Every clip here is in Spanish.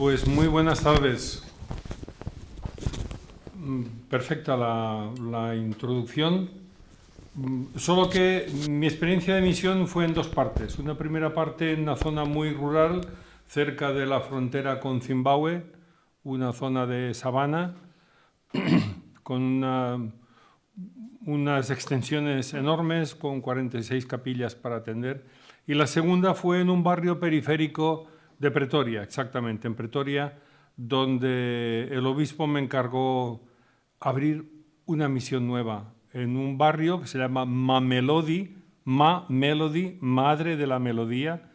Pues muy buenas tardes. Perfecta la introducción, solo que mi experiencia de misión fue en dos partes. Una primera parte en una zona muy rural, cerca de la frontera con Zimbabue, una zona de sabana, con unas extensiones enormes, con 46 capillas para atender. Y la segunda fue en un barrio periférico de Pretoria, exactamente, en Pretoria, donde el obispo me encargó abrir una misión nueva en un barrio que se llama Mamelodi, Madre de la Melodía,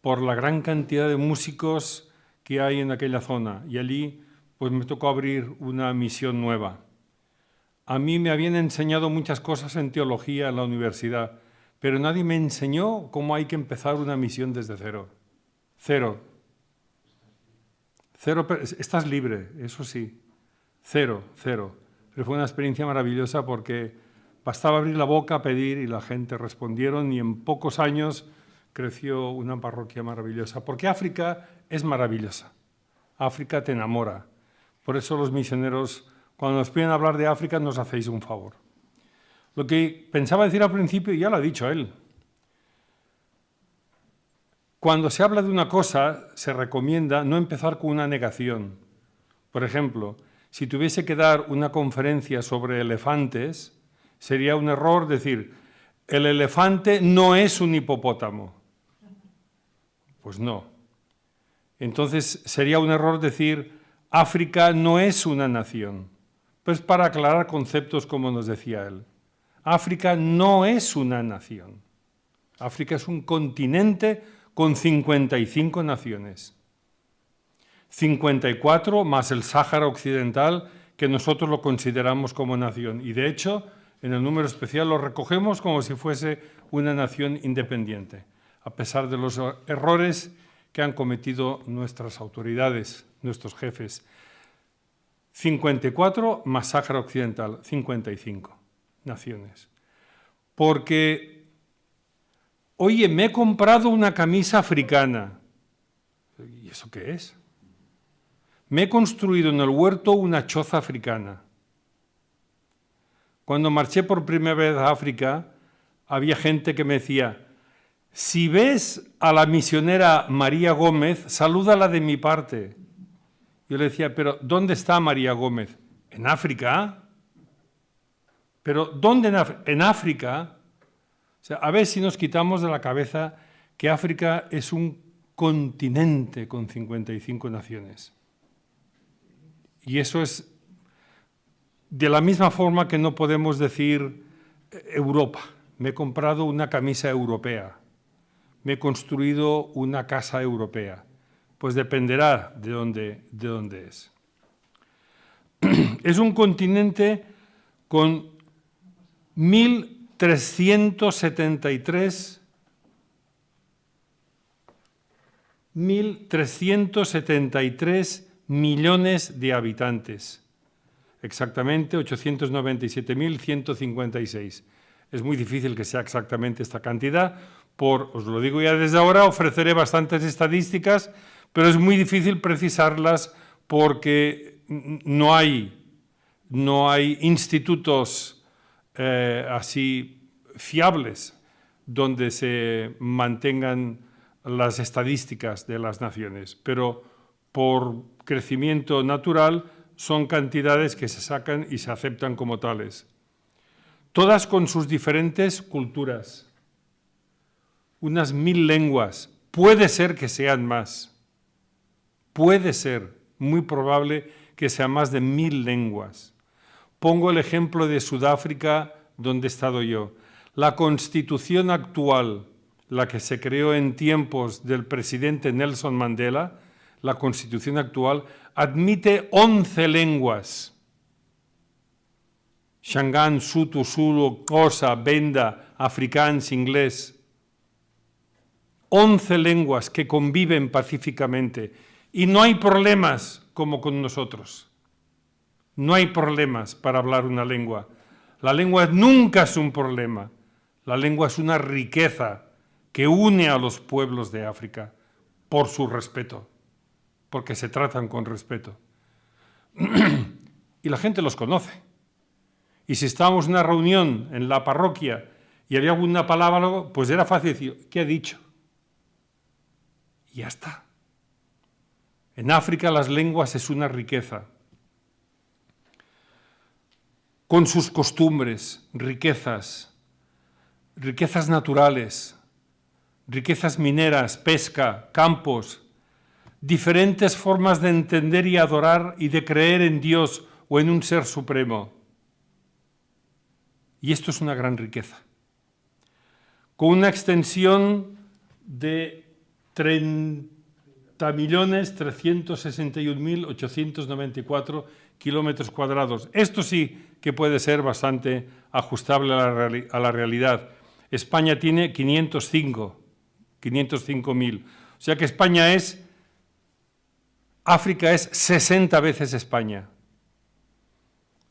por la gran cantidad de músicos que hay en aquella zona. Y allí pues me tocó abrir una misión nueva. A mí me habían enseñado muchas cosas en teología en la universidad, pero nadie me enseñó cómo hay que empezar una misión desde cero. Cero. Estás libre, eso sí. Cero. Pero fue una experiencia maravillosa porque bastaba abrir la boca, pedir y la gente respondieron y en pocos años creció una parroquia maravillosa. Porque África es maravillosa. África te enamora. Por eso los misioneros, cuando nos piden hablar de África, nos hacéis un favor. Lo que pensaba decir al principio, ya lo ha dicho él. Cuando se habla de una cosa, se recomienda no empezar con una negación. Por ejemplo, si tuviese que dar una conferencia sobre elefantes, sería un error decir, el elefante no es un hipopótamo. Pues no. Entonces sería un error decir, África no es una nación. Pues para aclarar conceptos como nos decía él. África no es una nación. África es un continente con 55 naciones. 54 más el Sáhara Occidental, que nosotros lo consideramos como nación. Y de hecho, en el número especial lo recogemos como si fuese una nación independiente, a pesar de los errores que han cometido nuestras autoridades, nuestros jefes. 54 más Sáhara Occidental, 55 naciones. Porque, oye, me he comprado una camisa africana. ¿Y eso qué es? Me he construido en el huerto una choza africana. Cuando marché por primera vez a África, había gente que me decía, si ves a la misionera María Gómez, salúdala de mi parte. Yo le decía, pero ¿dónde está María Gómez? ¿En África? ¿Pero dónde en África? ¿En África? O sea, a ver si nos quitamos de la cabeza que África es un continente con 55 naciones. Y eso es de la misma forma que no podemos decir Europa. Me he comprado una camisa europea. Me he construido una casa europea. Pues dependerá de dónde es. Es un continente con 1.373 millones de habitantes, exactamente 897.156. Es muy difícil que sea exactamente esta cantidad, os lo digo ya desde ahora, ofreceré bastantes estadísticas, pero es muy difícil precisarlas porque no hay institutos así fiables donde se mantengan las estadísticas de las naciones, pero por crecimiento natural son cantidades que se sacan y se aceptan como tales. Todas con sus diferentes culturas, unas 1000 lenguas, puede ser que sean más, puede ser muy probable que sean más de 1000 lenguas. Pongo el ejemplo de Sudáfrica, donde he estado yo. La constitución actual, la que se creó en tiempos del presidente Nelson Mandela, la constitución actual, admite 11 lenguas. Shangaan, Sotho, Zulu, Xhosa, Venda, Afrikaans, inglés. 11 lenguas que conviven pacíficamente. Y no hay problemas como con nosotros. No hay problemas para hablar una lengua. La lengua nunca es un problema. La lengua es una riqueza que une a los pueblos de África por su respeto. porque se tratan con respeto. Y la gente los conoce. Y si estábamos en una reunión en la parroquia y había alguna palabra, pues era fácil decir, ¿qué ha dicho? Y ya está. En África las lenguas es una riqueza. Con sus costumbres, riquezas naturales, riquezas mineras, pesca, campos, diferentes formas de entender y adorar y de creer en Dios o en un ser supremo. Y esto es una gran riqueza. Con una extensión de 30.361.894 kilómetros cuadrados. Esto sí que puede ser bastante ajustable a la realidad. España tiene 505.000. O sea que África es 60 veces España.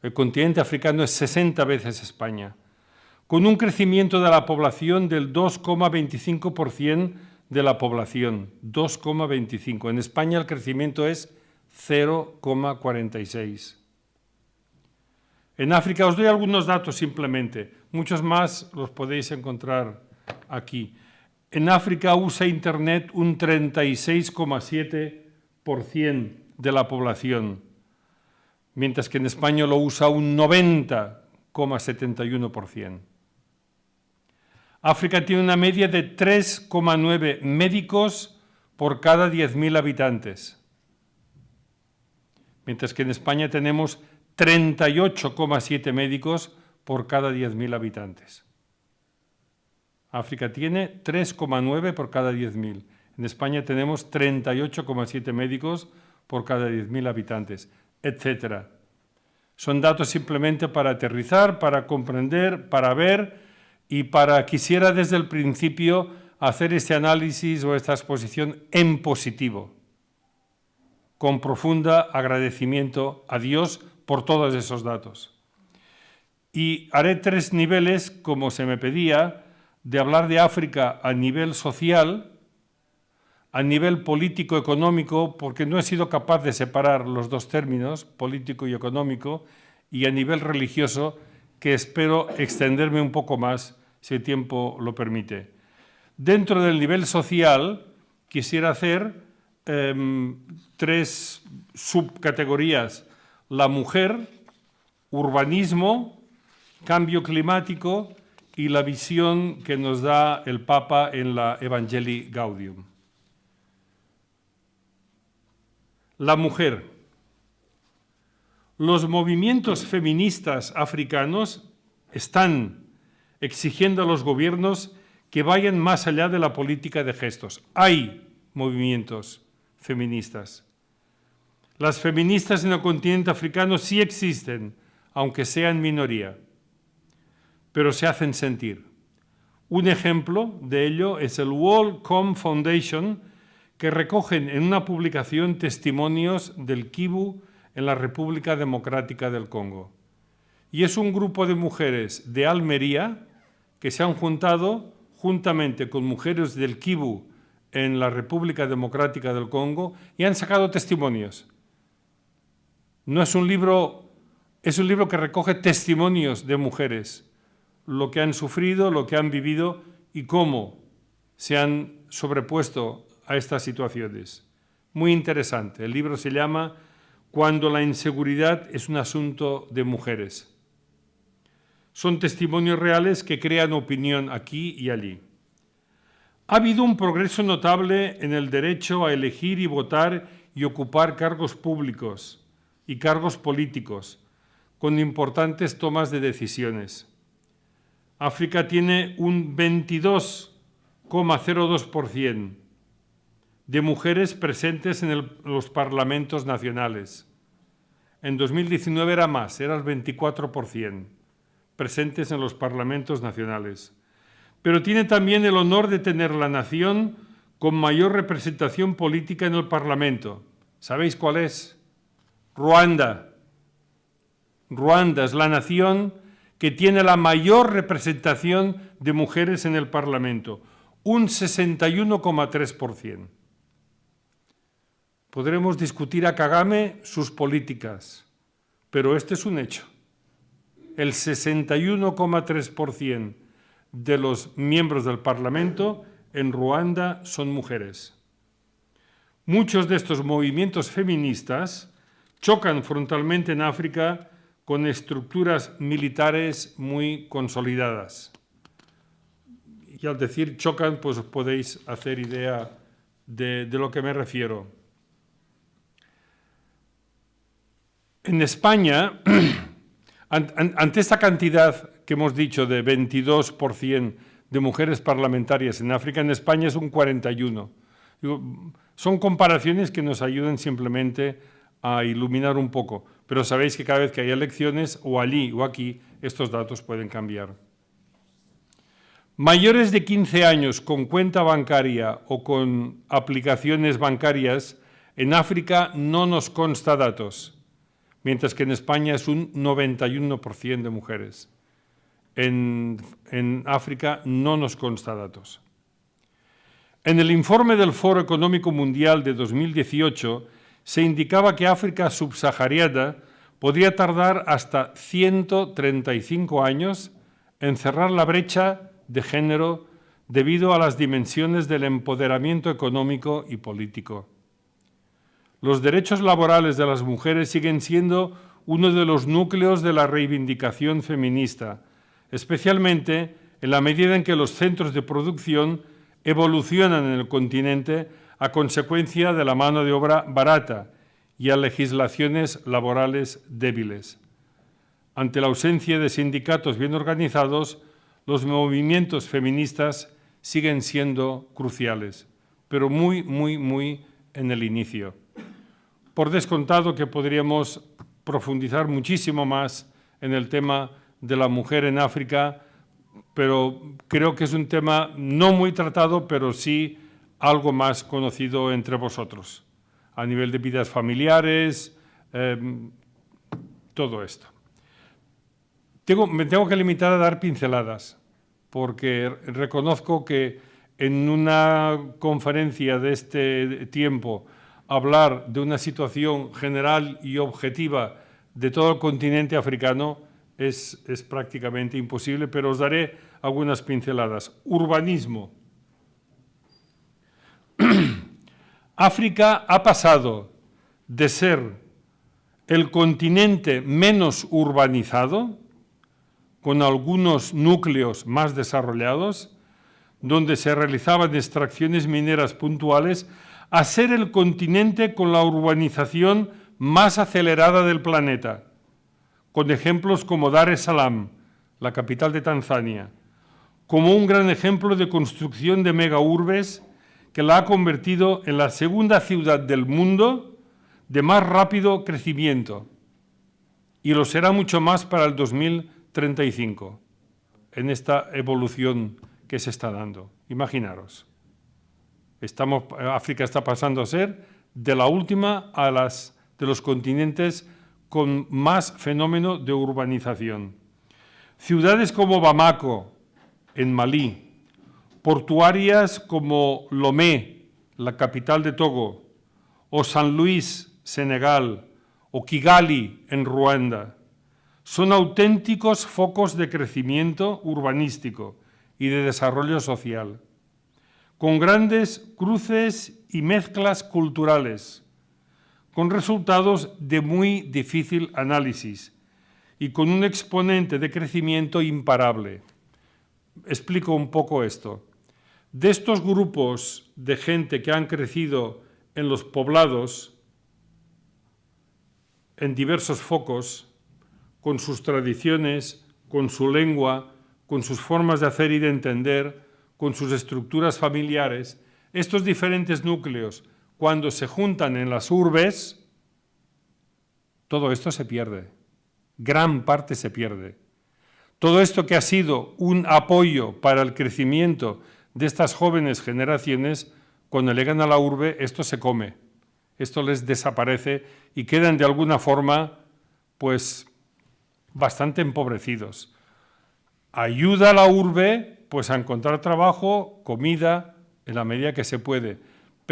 El continente africano es 60 veces España, con un crecimiento de la población del 2,25% de la población, 2,25. En España el crecimiento es 0,46. En África os doy algunos datos simplemente, muchos más los podéis encontrar aquí. En África usa Internet un 36,7% de la población, mientras que en España lo usa un 90,71%. África tiene una media de 3,9 médicos por cada 10.000 habitantes, mientras que en España tenemos 38,7 médicos por cada 10.000 habitantes. África tiene 3,9 por cada 10.000. En España tenemos 38,7 médicos por cada 10.000 habitantes, etc. Son datos simplemente para aterrizar, para comprender, para ver y quisiera desde el principio hacer este análisis o esta exposición en positivo, con profunda agradecimiento a Dios por todos esos datos. Y haré 3 niveles, como se me pedía, de hablar de África a nivel social, a nivel político-económico, porque no he sido capaz de separar los dos términos, político y económico, y a nivel religioso, que espero extenderme un poco más, si el tiempo lo permite. Dentro del nivel social, quisiera hacer 3 subcategorías: la mujer, urbanismo, cambio climático y la visión que nos da el Papa en la Evangelii Gaudium. La mujer. Los movimientos feministas africanos están exigiendo a los gobiernos que vayan más allá de la política de gestos. Hay movimientos feministas. Las feministas en el continente africano sí existen, aunque sean minoría, pero se hacen sentir. Un ejemplo de ello es el Worldcom Foundation, que recogen en una publicación testimonios del Kivu en la República Democrática del Congo. Y es un grupo de mujeres de Almería que se han juntado juntamente con mujeres del Kivu en la República Democrática del Congo y han sacado testimonios. No es un libro, es un libro que recoge testimonios de mujeres, lo que han sufrido, lo que han vivido y cómo se han sobrepuesto a estas situaciones. Muy interesante. El libro se llama Cuando la inseguridad es un asunto de mujeres. Son testimonios reales que crean opinión aquí y allí. Ha habido un progreso notable en el derecho a elegir y votar y ocupar cargos públicos y cargos políticos, con importantes tomas de decisiones. África tiene un 22,02% de mujeres presentes en los parlamentos nacionales. En 2019 era más, era el 24% presentes en los parlamentos nacionales. Pero tiene también el honor de tener la nación con mayor representación política en el Parlamento. ¿Sabéis cuál es? Ruanda. Ruanda es la nación que tiene la mayor representación de mujeres en el Parlamento, un 61,3%. Podremos discutir a Kagame sus políticas, pero este es un hecho. El 61,3% de los miembros del Parlamento en Ruanda son mujeres. Muchos de estos movimientos feministas chocan frontalmente en África con estructuras militares muy consolidadas. Y al decir chocan, pues os podéis hacer idea de lo que me refiero. En España, ante esta cantidad que hemos dicho de 22% de mujeres parlamentarias en África, en España es un 41%. Son comparaciones que nos ayudan simplemente a iluminar un poco, pero sabéis que cada vez que hay elecciones, o allí o aquí, estos datos pueden cambiar. Mayores de 15 años con cuenta bancaria o con aplicaciones bancarias, en África no nos consta datos, mientras que en España es un 91% de mujeres. En África no nos consta datos. En el informe del Foro Económico Mundial de 2018 se indicaba que África subsahariana podría tardar hasta 135 años en cerrar la brecha de género debido a las dimensiones del empoderamiento económico y político. Los derechos laborales de las mujeres siguen siendo uno de los núcleos de la reivindicación feminista, especialmente en la medida en que los centros de producción evolucionan en el continente a consecuencia de la mano de obra barata y a legislaciones laborales débiles. Ante la ausencia de sindicatos bien organizados, los movimientos feministas siguen siendo cruciales, pero muy en el inicio. Por descontado que podríamos profundizar muchísimo más en el tema de la mujer en África, pero creo que es un tema no muy tratado, pero sí algo más conocido entre vosotros, a nivel de vidas familiares, todo esto. Me tengo que limitar a dar pinceladas, porque reconozco que en una conferencia de este tiempo hablar de una situación general y objetiva de todo el continente africano es prácticamente imposible, pero os daré algunas pinceladas. Urbanismo. África ha pasado de ser el continente menos urbanizado, con algunos núcleos más desarrollados, donde se realizaban extracciones mineras puntuales, a ser el continente con la urbanización más acelerada del planeta, con ejemplos como Dar es Salaam, la capital de Tanzania, como un gran ejemplo de construcción de megaurbes que la ha convertido en la segunda ciudad del mundo de más rápido crecimiento, y lo será mucho más para el 2035, en esta evolución que se está dando. Imaginaros, África está pasando a ser de la última de los continentes con más fenómeno de urbanización. Ciudades como Bamako, en Malí, portuarias como Lomé, la capital de Togo, o San Luis, Senegal, o Kigali, en Ruanda, son auténticos focos de crecimiento urbanístico y de desarrollo social, con grandes cruces y mezclas culturales, con resultados de muy difícil análisis y con un exponente de crecimiento imparable. Explico un poco esto. De estos grupos de gente que han crecido en los poblados, en diversos focos, con sus tradiciones, con su lengua, con sus formas de hacer y de entender, con sus estructuras familiares, estos diferentes núcleos, cuando se juntan en las urbes, todo esto se pierde, gran parte se pierde. Todo esto que ha sido un apoyo para el crecimiento de estas jóvenes generaciones, cuando llegan a la urbe, esto se come, esto les desaparece y quedan de alguna forma, pues, bastante empobrecidos. Ayuda a la urbe, pues, a encontrar trabajo, comida, en la medida que se puede,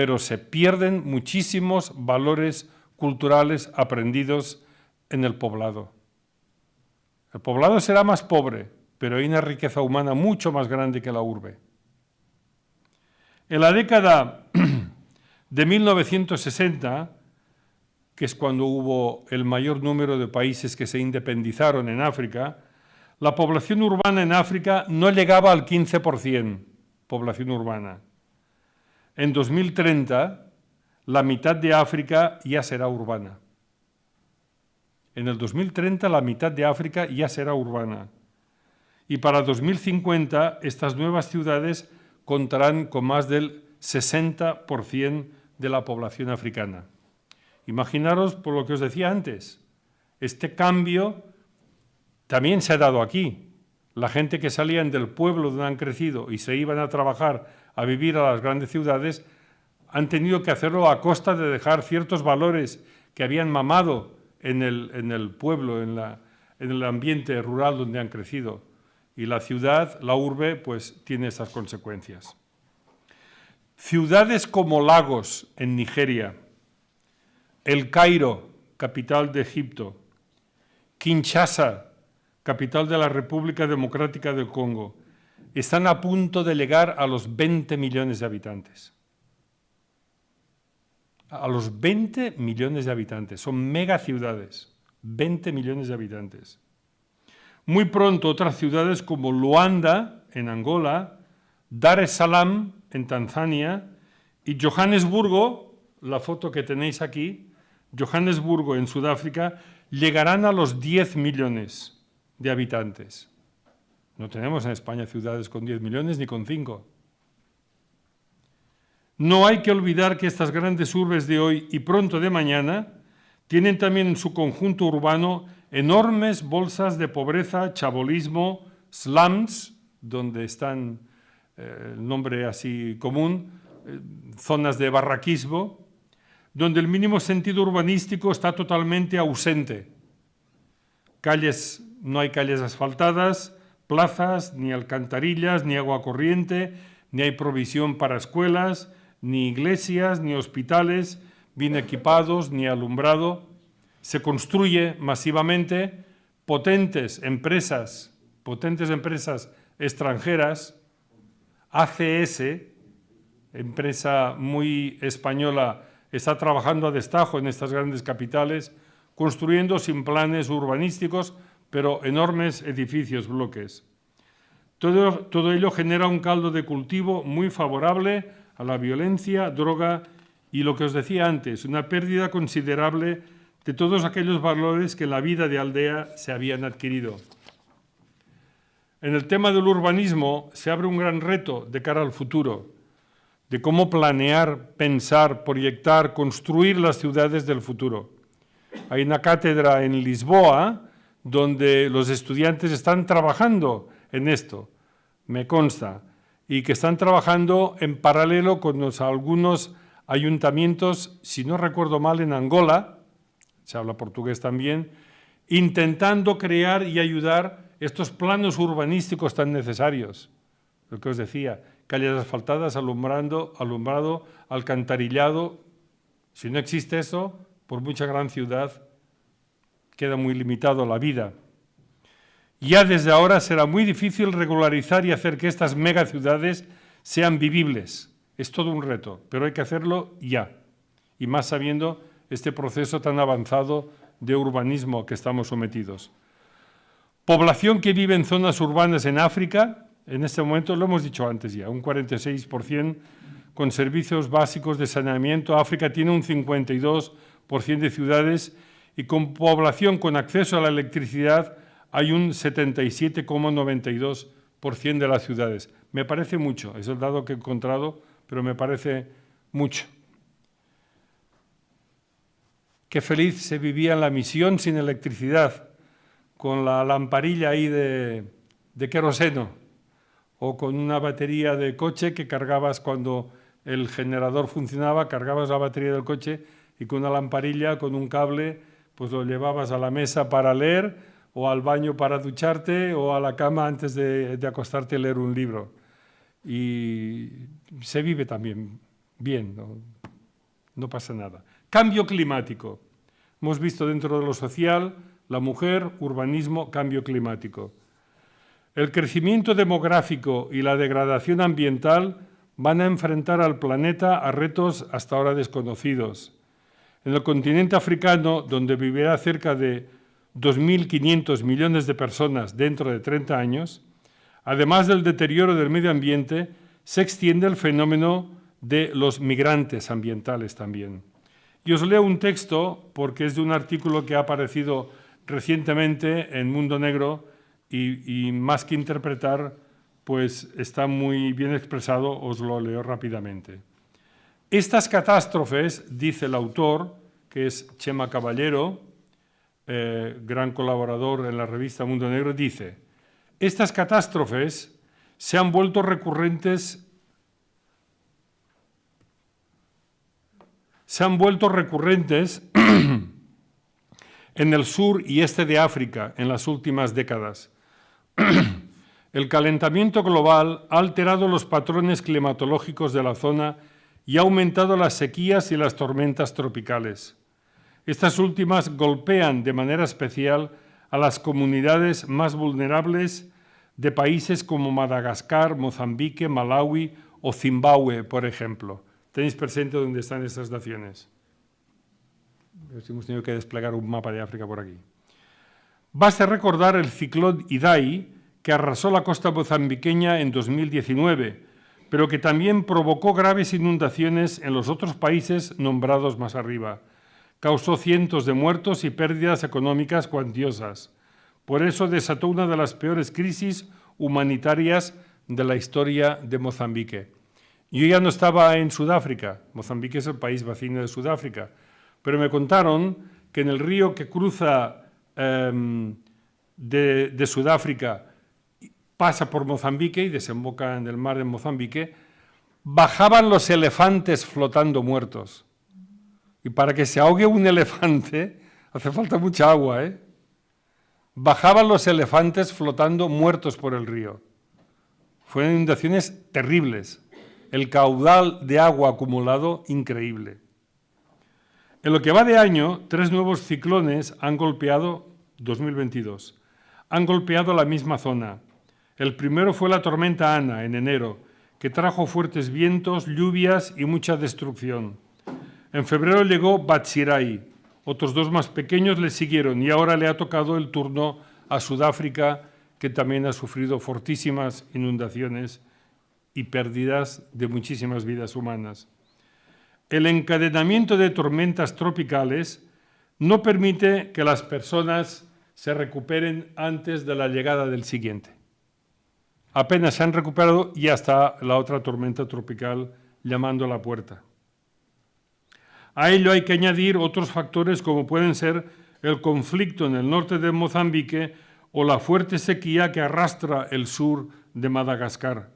pero se pierden muchísimos valores culturales aprendidos en el poblado. El poblado será más pobre, pero hay una riqueza humana mucho más grande que la urbe. En la década de 1960, que es cuando hubo el mayor número de países que se independizaron en África, la población urbana en África no llegaba al 15%, población urbana. En 2030, la mitad de África ya será urbana. En el 2030, la mitad de África ya será urbana. Y para 2050, estas nuevas ciudades contarán con más del 60% de la población africana. Imaginaros, por lo que os decía antes, este cambio también se ha dado aquí. La gente que salían del pueblo donde han crecido y se iban a trabajar, a vivir a las grandes ciudades, han tenido que hacerlo a costa de dejar ciertos valores que habían mamado en el pueblo, en el ambiente rural donde han crecido. Y la ciudad, la urbe, pues tiene esas consecuencias. Ciudades como Lagos, en Nigeria, El Cairo, capital de Egipto, Kinshasa, capital de la República Democrática del Congo, están a punto de llegar a los 20 millones de habitantes. A los 20 millones de habitantes. Son megaciudades. 20 millones de habitantes. Muy pronto otras ciudades como Luanda, en Angola, Dar es Salaam, en Tanzania, y Johannesburgo, la foto que tenéis aquí, Johannesburgo, en Sudáfrica, llegarán a los 10 millones de habitantes. No tenemos en España ciudades con 10 millones ni con 5. No hay que olvidar que estas grandes urbes de hoy y pronto de mañana tienen también en su conjunto urbano enormes bolsas de pobreza, chabolismo, slums, donde están el nombre así común, zonas de barraquismo, donde el mínimo sentido urbanístico está totalmente ausente. No hay calles asfaltadas, plazas, ni alcantarillas, ni agua corriente, ni hay provisión para escuelas, ni iglesias, ni hospitales bien equipados, ni alumbrado. Se construye masivamente potentes empresas extranjeras. ACS, empresa muy española, está trabajando a destajo en estas grandes capitales, construyendo sin planes urbanísticos, pero enormes edificios, bloques. Todo ello genera un caldo de cultivo muy favorable a la violencia, droga y, lo que os decía antes, una pérdida considerable de todos aquellos valores que en la vida de aldea se habían adquirido. En el tema del urbanismo se abre un gran reto de cara al futuro, de cómo planear, pensar, proyectar, construir las ciudades del futuro. Hay una cátedra en Lisboa donde los estudiantes están trabajando en esto, me consta, y que están trabajando en paralelo con algunos ayuntamientos, si no recuerdo mal, en Angola, se habla portugués también, intentando crear y ayudar estos planos urbanísticos tan necesarios. Lo que os decía, calles asfaltadas, alumbrado, alcantarillado. Si no existe eso, por mucha gran ciudad, queda muy limitado la vida. Ya desde ahora será muy difícil regularizar y hacer que estas megaciudades sean vivibles. Es todo un reto, pero hay que hacerlo ya. Y más sabiendo este proceso tan avanzado de urbanismo que estamos sometidos. Población que vive en zonas urbanas en África, en este momento, lo hemos dicho antes ya, un 46% con servicios básicos de saneamiento. África tiene un 52% de ciudades y con población con acceso a la electricidad hay un 77,92% de las ciudades. Me parece mucho, es el dato que he encontrado, pero me parece mucho. Qué feliz se vivía en la misión sin electricidad, con la lamparilla ahí de queroseno o con una batería de coche que cargabas cuando el generador funcionaba, cargabas la batería del coche y con una lamparilla, con un cable, pues lo llevabas a la mesa para leer o al baño para ducharte o a la cama antes de acostarte a leer un libro. Y se vive también Bien, no pasa nada. Cambio climático. Hemos visto dentro de lo social, la mujer, urbanismo, cambio climático. El crecimiento demográfico y la degradación ambiental van a enfrentar al planeta a retos hasta ahora desconocidos. En el continente africano, donde vivirá cerca de 2.500 millones de personas dentro de 30 años, además del deterioro del medio ambiente, se extiende el fenómeno de los migrantes ambientales también. Y os leo un texto porque es de un artículo que ha aparecido recientemente en Mundo Negro y más que interpretar, pues está muy bien expresado, os lo leo rápidamente. Estas catástrofes, dice el autor, que es Chema Caballero, gran colaborador en la revista Mundo Negro, dice: estas catástrofes se han vuelto recurrentes en el sur y este de África en las últimas décadas. El calentamiento global ha alterado los patrones climatológicos de la zona y ha aumentado las sequías y las tormentas tropicales. Estas últimas golpean de manera especial a las comunidades más vulnerables de países como Madagascar, Mozambique, Malawi o Zimbabue, por ejemplo. ¿Tenéis presente dónde están estas naciones? Hemos tenido que desplegar un mapa de África por aquí. Basta recordar el ciclón Idai, que arrasó la costa mozambiqueña en 2019, pero que también provocó graves inundaciones en los otros países nombrados más arriba. Causó cientos de muertos y pérdidas económicas cuantiosas. Por eso desató una de las peores crisis humanitarias de la historia de Mozambique. Yo ya no estaba en Sudáfrica, Mozambique es el país vecino de Sudáfrica, pero me contaron que en el río que cruza de Sudáfrica pasa por Mozambique y desemboca en el mar de Mozambique, bajaban los elefantes flotando muertos. Y para que se ahogue un elefante hace falta mucha agua, ¿eh? Bajaban los elefantes flotando muertos por el río. Fueron inundaciones terribles. El caudal de agua acumulado, increíble. En lo que va de año, 3 nuevos ciclones han golpeado, 2022, han golpeado la misma zona. El primero fue la tormenta Ana, en enero, que trajo fuertes vientos, lluvias y mucha destrucción. En febrero llegó Batsirai. Otros 2 más pequeños le siguieron y ahora le ha tocado el turno a Sudáfrica, que también ha sufrido fortísimas inundaciones y pérdidas de muchísimas vidas humanas. El encadenamiento de tormentas tropicales no permite que las personas se recuperen antes de la llegada del siguiente. Apenas se han recuperado y ya está la otra tormenta tropical llamando a la puerta. A ello hay que añadir otros factores como pueden ser el conflicto en el norte de Mozambique o la fuerte sequía que arrastra el sur de Madagascar.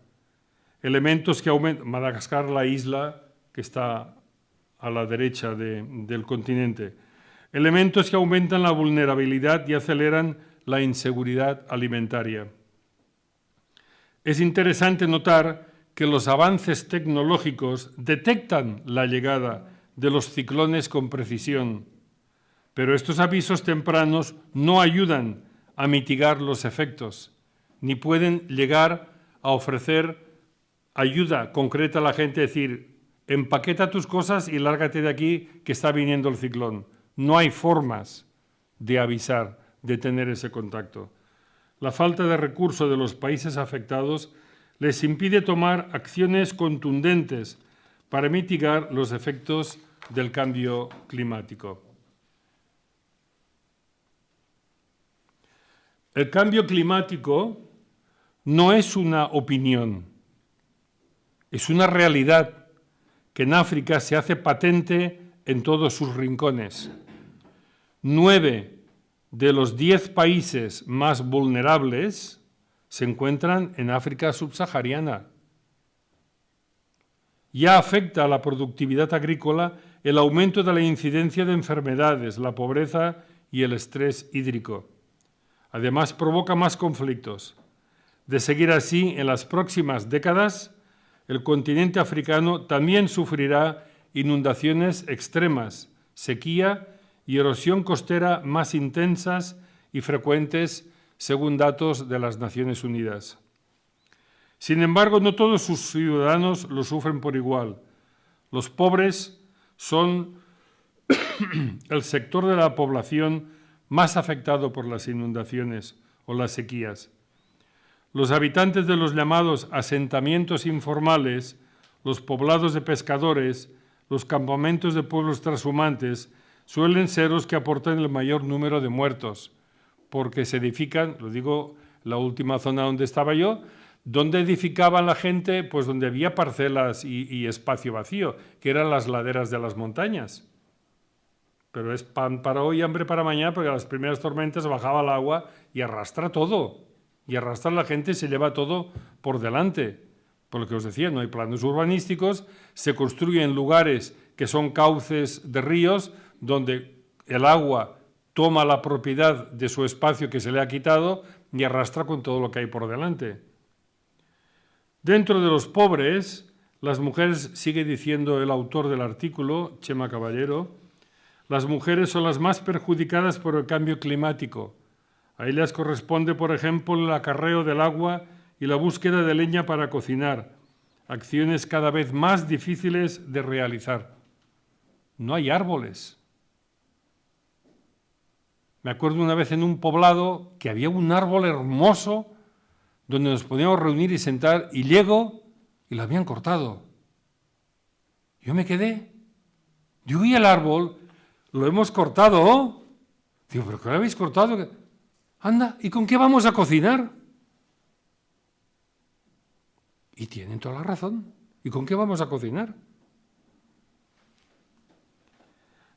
Elementos que aumentan, Madagascar, la isla que está a la derecha del continente, elementos que aumentan la vulnerabilidad y aceleran la inseguridad alimentaria. Es interesante notar que los avances tecnológicos detectan la llegada de los ciclones con precisión, pero estos avisos tempranos no ayudan a mitigar los efectos, ni pueden llegar a ofrecer ayuda concreta a la gente, decir, empaqueta tus cosas y lárgate de aquí que está viniendo el ciclón. No hay formas de avisar, de tener ese contacto. La falta de recursos de los países afectados les impide tomar acciones contundentes para mitigar los efectos del cambio climático. El cambio climático no es una opinión, es una realidad que en África se hace patente en todos sus rincones. 9 de los 10 países más vulnerables se encuentran en África subsahariana. Ya afecta a la productividad agrícola el aumento de la incidencia de enfermedades, la pobreza y el estrés hídrico. Además, provoca más conflictos. De seguir así, en las próximas décadas, el continente africano también sufrirá inundaciones extremas, sequía y erosión costera más intensas y frecuentes, según datos de las Naciones Unidas. Sin embargo, no todos sus ciudadanos lo sufren por igual. Los pobres son el sector de la población más afectado por las inundaciones o las sequías. Los habitantes de los llamados asentamientos informales, los poblados de pescadores, los campamentos de pueblos trashumantes, suelen ser los que aportan el mayor número de muertos, porque se edifican, lo digo, la última zona donde estaba yo, donde edificaban la gente, pues donde había parcelas y espacio vacío, que eran las laderas de las montañas. Pero es pan para hoy y hambre para mañana, porque a las primeras tormentas bajaba el agua y arrastra todo. Y arrastra a la gente y se lleva todo por delante. Por lo que os decía, no hay planos urbanísticos, se construyen lugares que son cauces de ríos, donde el agua toma la propiedad de su espacio que se le ha quitado y arrastra con todo lo que hay por delante. Dentro de los pobres, las mujeres, sigue diciendo el autor del artículo, Chema Caballero, las mujeres son las más perjudicadas por el cambio climático. A ellas corresponde, por ejemplo, el acarreo del agua y la búsqueda de leña para cocinar, acciones cada vez más difíciles de realizar. No hay árboles. Me acuerdo una vez en un poblado que había un árbol hermoso donde nos podíamos reunir y sentar, y llego y lo habían cortado. Yo me quedé. Digo, ¿y el árbol? Lo hemos cortado. Digo, ¿pero qué lo habéis cortado? Anda, ¿y con qué vamos a cocinar? Y tienen toda la razón. ¿Y con qué vamos a cocinar?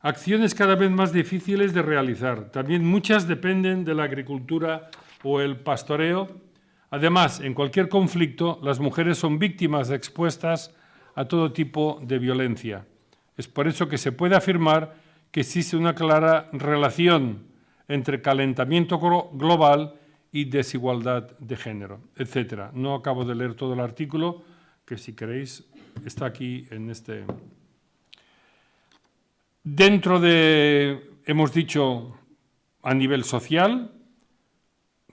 Acciones cada vez más difíciles de realizar. También muchas dependen de la agricultura o el pastoreo. Además, en cualquier conflicto, las mujeres son víctimas expuestas a todo tipo de violencia. Es por eso que se puede afirmar que existe una clara relación entre calentamiento global y desigualdad de género, etc. No acabo de leer todo el artículo, que si queréis está aquí en este. Dentro de, hemos dicho, a nivel social,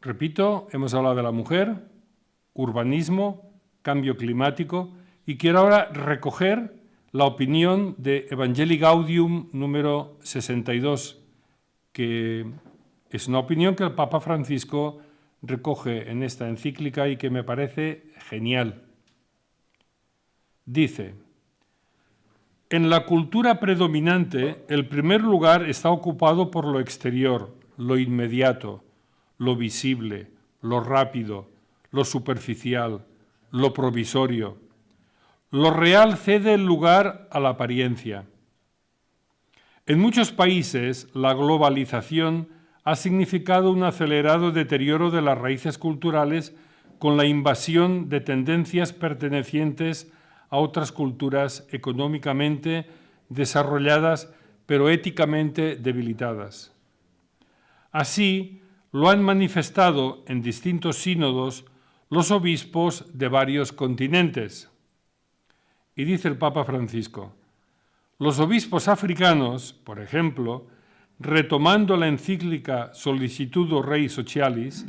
repito, hemos hablado de la mujer, urbanismo, cambio climático, y quiero ahora recoger la opinión de Evangelii Gaudium número 62, que es una opinión que el Papa Francisco recoge en esta encíclica y que me parece genial. Dice: en la cultura predominante, el primer lugar está ocupado por lo exterior, lo inmediato, lo visible, lo rápido, lo superficial, lo provisorio. Lo real cede el lugar a la apariencia. En muchos países, la globalización ha significado un acelerado deterioro de las raíces culturales con la invasión de tendencias pertenecientes a otras culturas económicamente desarrolladas, pero éticamente debilitadas. Así, lo han manifestado en distintos sínodos los obispos de varios continentes. Y dice el Papa Francisco: los obispos africanos, por ejemplo, retomando la encíclica Sollicitudo Rei Socialis,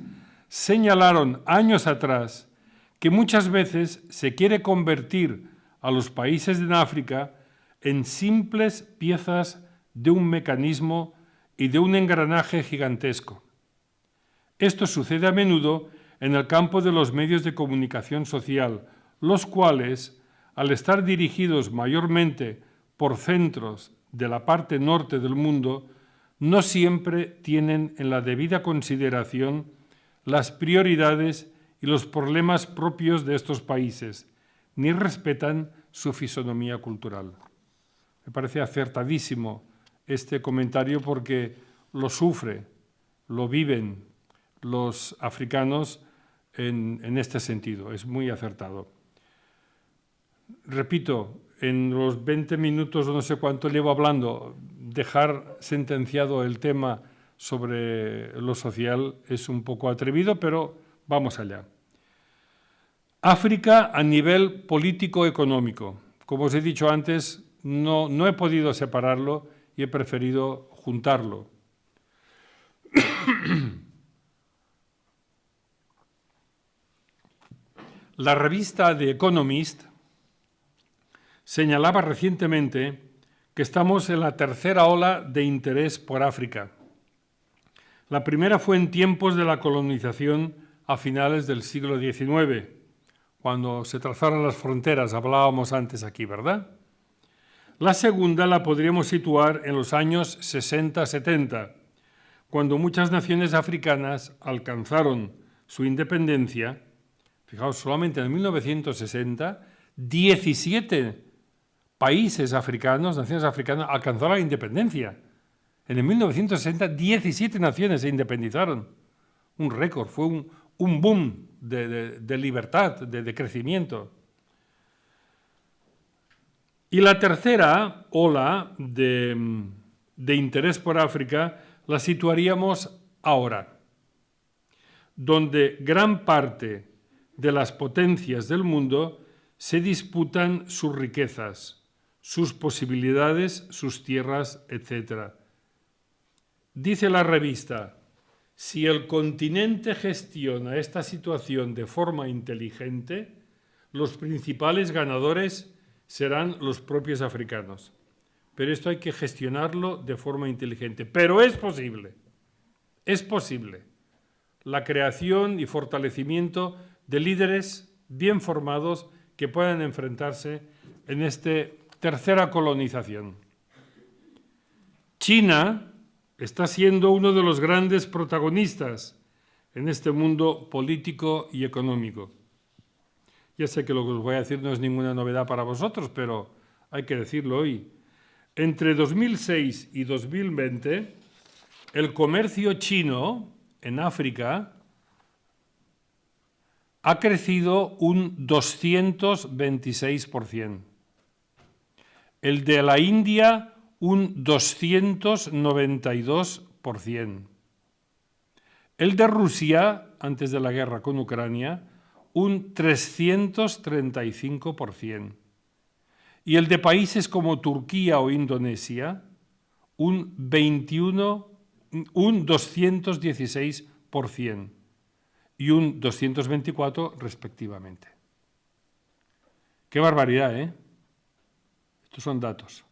señalaron años atrás que muchas veces se quiere convertir a los países de África en simples piezas de un mecanismo y de un engranaje gigantesco. Esto sucede a menudo en el campo de los medios de comunicación social, los cuales, al estar dirigidos mayormente por centros de la parte norte del mundo, no siempre tienen en la debida consideración las prioridades y los problemas propios de estos países, ni respetan su fisonomía cultural. Me parece acertadísimo este comentario porque lo sufre, lo viven los africanos en este sentido. Es muy acertado. Repito, en los 20 minutos o no sé cuánto llevo hablando, dejar sentenciado el tema sobre lo social es un poco atrevido, pero vamos allá. África a nivel político-económico. Como os he dicho antes, no he podido separarlo y he preferido juntarlo. La revista The Economist señalaba recientemente que estamos en la tercera ola de interés por África. La primera fue en tiempos de la colonización a finales del siglo XIX, cuando se trazaron las fronteras, hablábamos antes aquí, ¿verdad? La segunda la podríamos situar en los años 60-70, cuando muchas naciones africanas alcanzaron su independencia. Fijaos, solamente en 1960, 17 países africanos, naciones africanas, alcanzaron la independencia. En el 1960, 17 naciones se independizaron. Un récord, fue un boom de libertad, de crecimiento. Y la tercera ola de interés por África la situaríamos ahora, donde gran parte de las potencias del mundo se disputan sus riquezas, sus posibilidades, sus tierras, etc. Dice la revista, si el continente gestiona esta situación de forma inteligente, los principales ganadores serán los propios africanos. Pero esto hay que gestionarlo de forma inteligente. Pero es posible. Es posible. La creación y fortalecimiento de líderes bien formados que puedan enfrentarse en esta tercera colonización. China está siendo uno de los grandes protagonistas en este mundo político y económico. Ya sé que lo que os voy a decir no es ninguna novedad para vosotros, pero hay que decirlo hoy. Entre 2006 y 2020, el comercio chino en África ha crecido un 226%. El de la India, un 292%. El de Rusia, antes de la guerra con Ucrania, un 335%. Y el de países como Turquía o Indonesia, un 216% y un 224% respectivamente. ¡Qué barbaridad, eh! Estos son datos.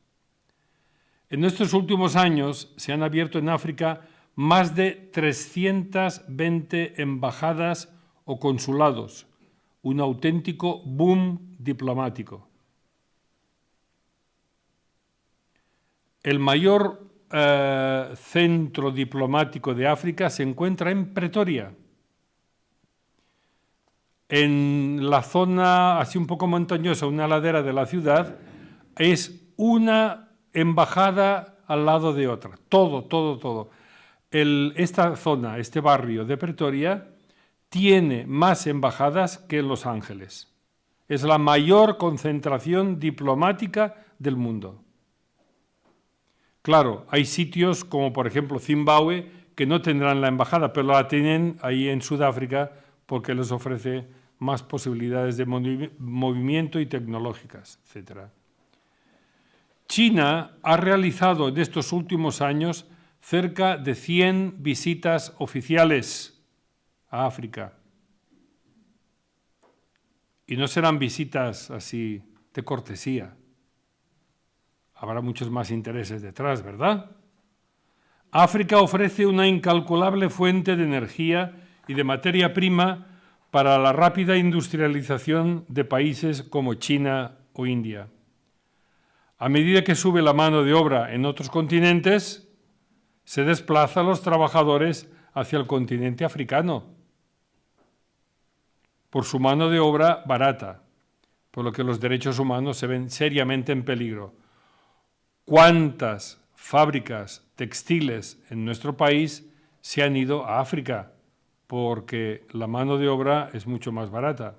En estos últimos años se han abierto en África más de 320 embajadas o consulados, un auténtico boom diplomático. El mayor centro diplomático de África se encuentra en Pretoria, en la zona así un poco montañosa, una ladera de la ciudad, es una embajada al lado de otra, todo. Esta zona, este barrio de Pretoria, tiene más embajadas que Los Ángeles. Es la mayor concentración diplomática del mundo. Claro, hay sitios como por ejemplo Zimbabue que no tendrán la embajada, pero la tienen ahí en Sudáfrica porque les ofrece más posibilidades de movimiento y tecnológicas, etc. China ha realizado en estos últimos años cerca de 100 visitas oficiales a África. Y no serán visitas así de cortesía. Habrá muchos más intereses detrás, ¿verdad? África ofrece una incalculable fuente de energía y de materia prima para la rápida industrialización de países como China o India. A medida que sube la mano de obra en otros continentes, se desplazan los trabajadores hacia el continente africano por su mano de obra barata, por lo que los derechos humanos se ven seriamente en peligro. ¿Cuántas fábricas textiles en nuestro país se han ido a África? Porque la mano de obra es mucho más barata.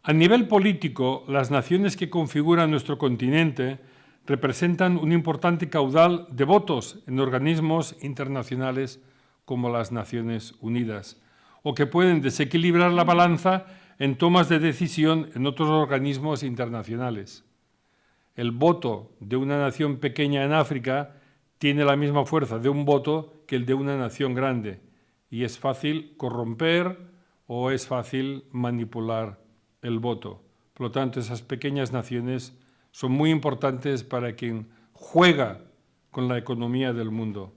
A nivel político, las naciones que configuran nuestro continente representan un importante caudal de votos en organismos internacionales como las Naciones Unidas. o que pueden desequilibrar la balanza en tomas de decisión en otros organismos internacionales. El voto de una nación pequeña en África tiene la misma fuerza de un voto que el de una nación grande, y es fácil corromper o es fácil manipular el voto. Por lo tanto, esas pequeñas naciones son muy importantes para quien juega con la economía del mundo.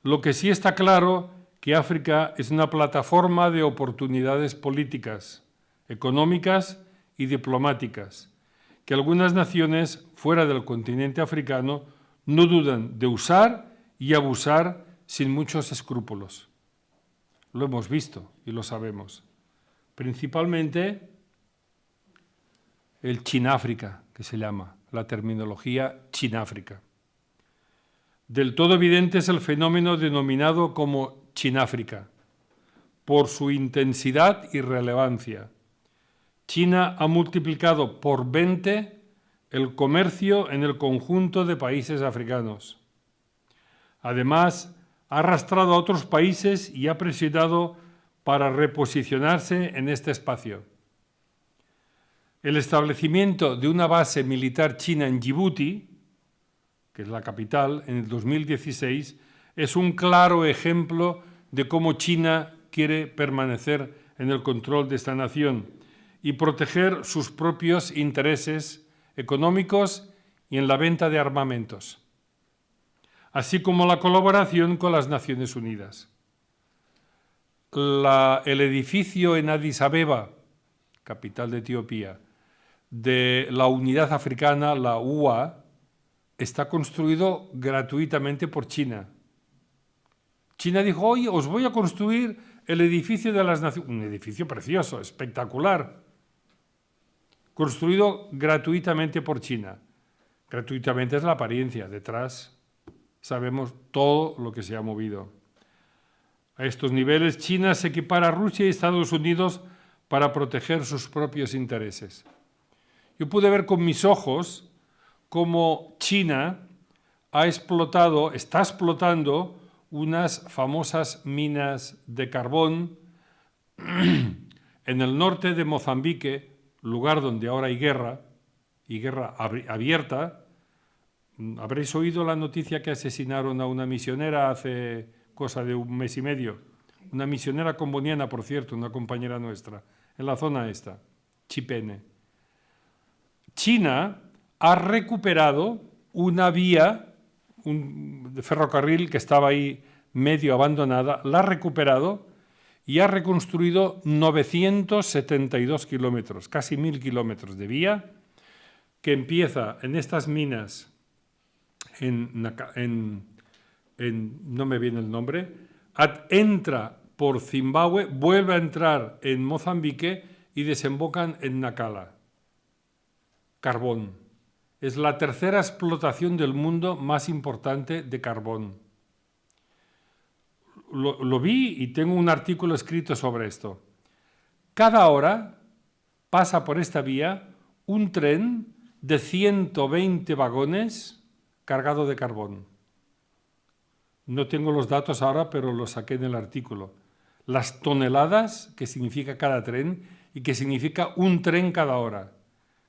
Lo que sí está claro que África es una plataforma de oportunidades políticas, económicas y diplomáticas, que algunas naciones fuera del continente africano no dudan de usar y abusar sin muchos escrúpulos. Lo hemos visto y lo sabemos. Principalmente el Chináfrica, que se llama, la terminología Chináfrica. Del todo evidente es el fenómeno denominado como Chináfrica, por su intensidad y relevancia. China ha multiplicado por 20 el comercio en el conjunto de países africanos. Además, ha arrastrado a otros países y ha presionado para reposicionarse en este espacio. El establecimiento de una base militar china en Djibouti, que es la capital, en el 2016, es un claro ejemplo de cómo China quiere permanecer en el control de esta nación y proteger sus propios intereses económicos y en la venta de armamentos, así como la colaboración con las Naciones Unidas. El edificio en Addis Abeba, capital de Etiopía, de la Unidad Africana, la UA, está construido gratuitamente por China. China dijo, oye, os voy a construir el edificio de las Naciones, un edificio precioso, espectacular, construido gratuitamente por China. Gratuitamente es la apariencia, detrás sabemos todo lo que se ha movido. A estos niveles, China se equipara a Rusia y Estados Unidos para proteger sus propios intereses. Yo pude ver con mis ojos cómo China está explotando unas famosas minas de carbón en el norte de Mozambique, lugar donde ahora hay guerra, y guerra abierta. Habréis oído la noticia que asesinaron a una misionera hace cosa de un mes y medio. Una misionera comboniana, por cierto, una compañera nuestra, en la zona esta, Chipene. China ha recuperado una vía de ferrocarril que estaba ahí medio abandonada, la ha recuperado y ha reconstruido 972 kilómetros, casi 1000 kilómetros de vía, que empieza en estas minas, no me viene el nombre, entra por Zimbabue, vuelve a entrar en Mozambique y desembocan en Nacala. Carbón. Es la tercera explotación del mundo más importante de carbón. Lo vi y tengo un artículo escrito sobre esto. Cada hora pasa por esta vía un tren de 120 vagones cargado de carbón. No tengo los datos ahora, pero los saqué en el artículo. Las toneladas que significa cada tren y que significa un tren cada hora.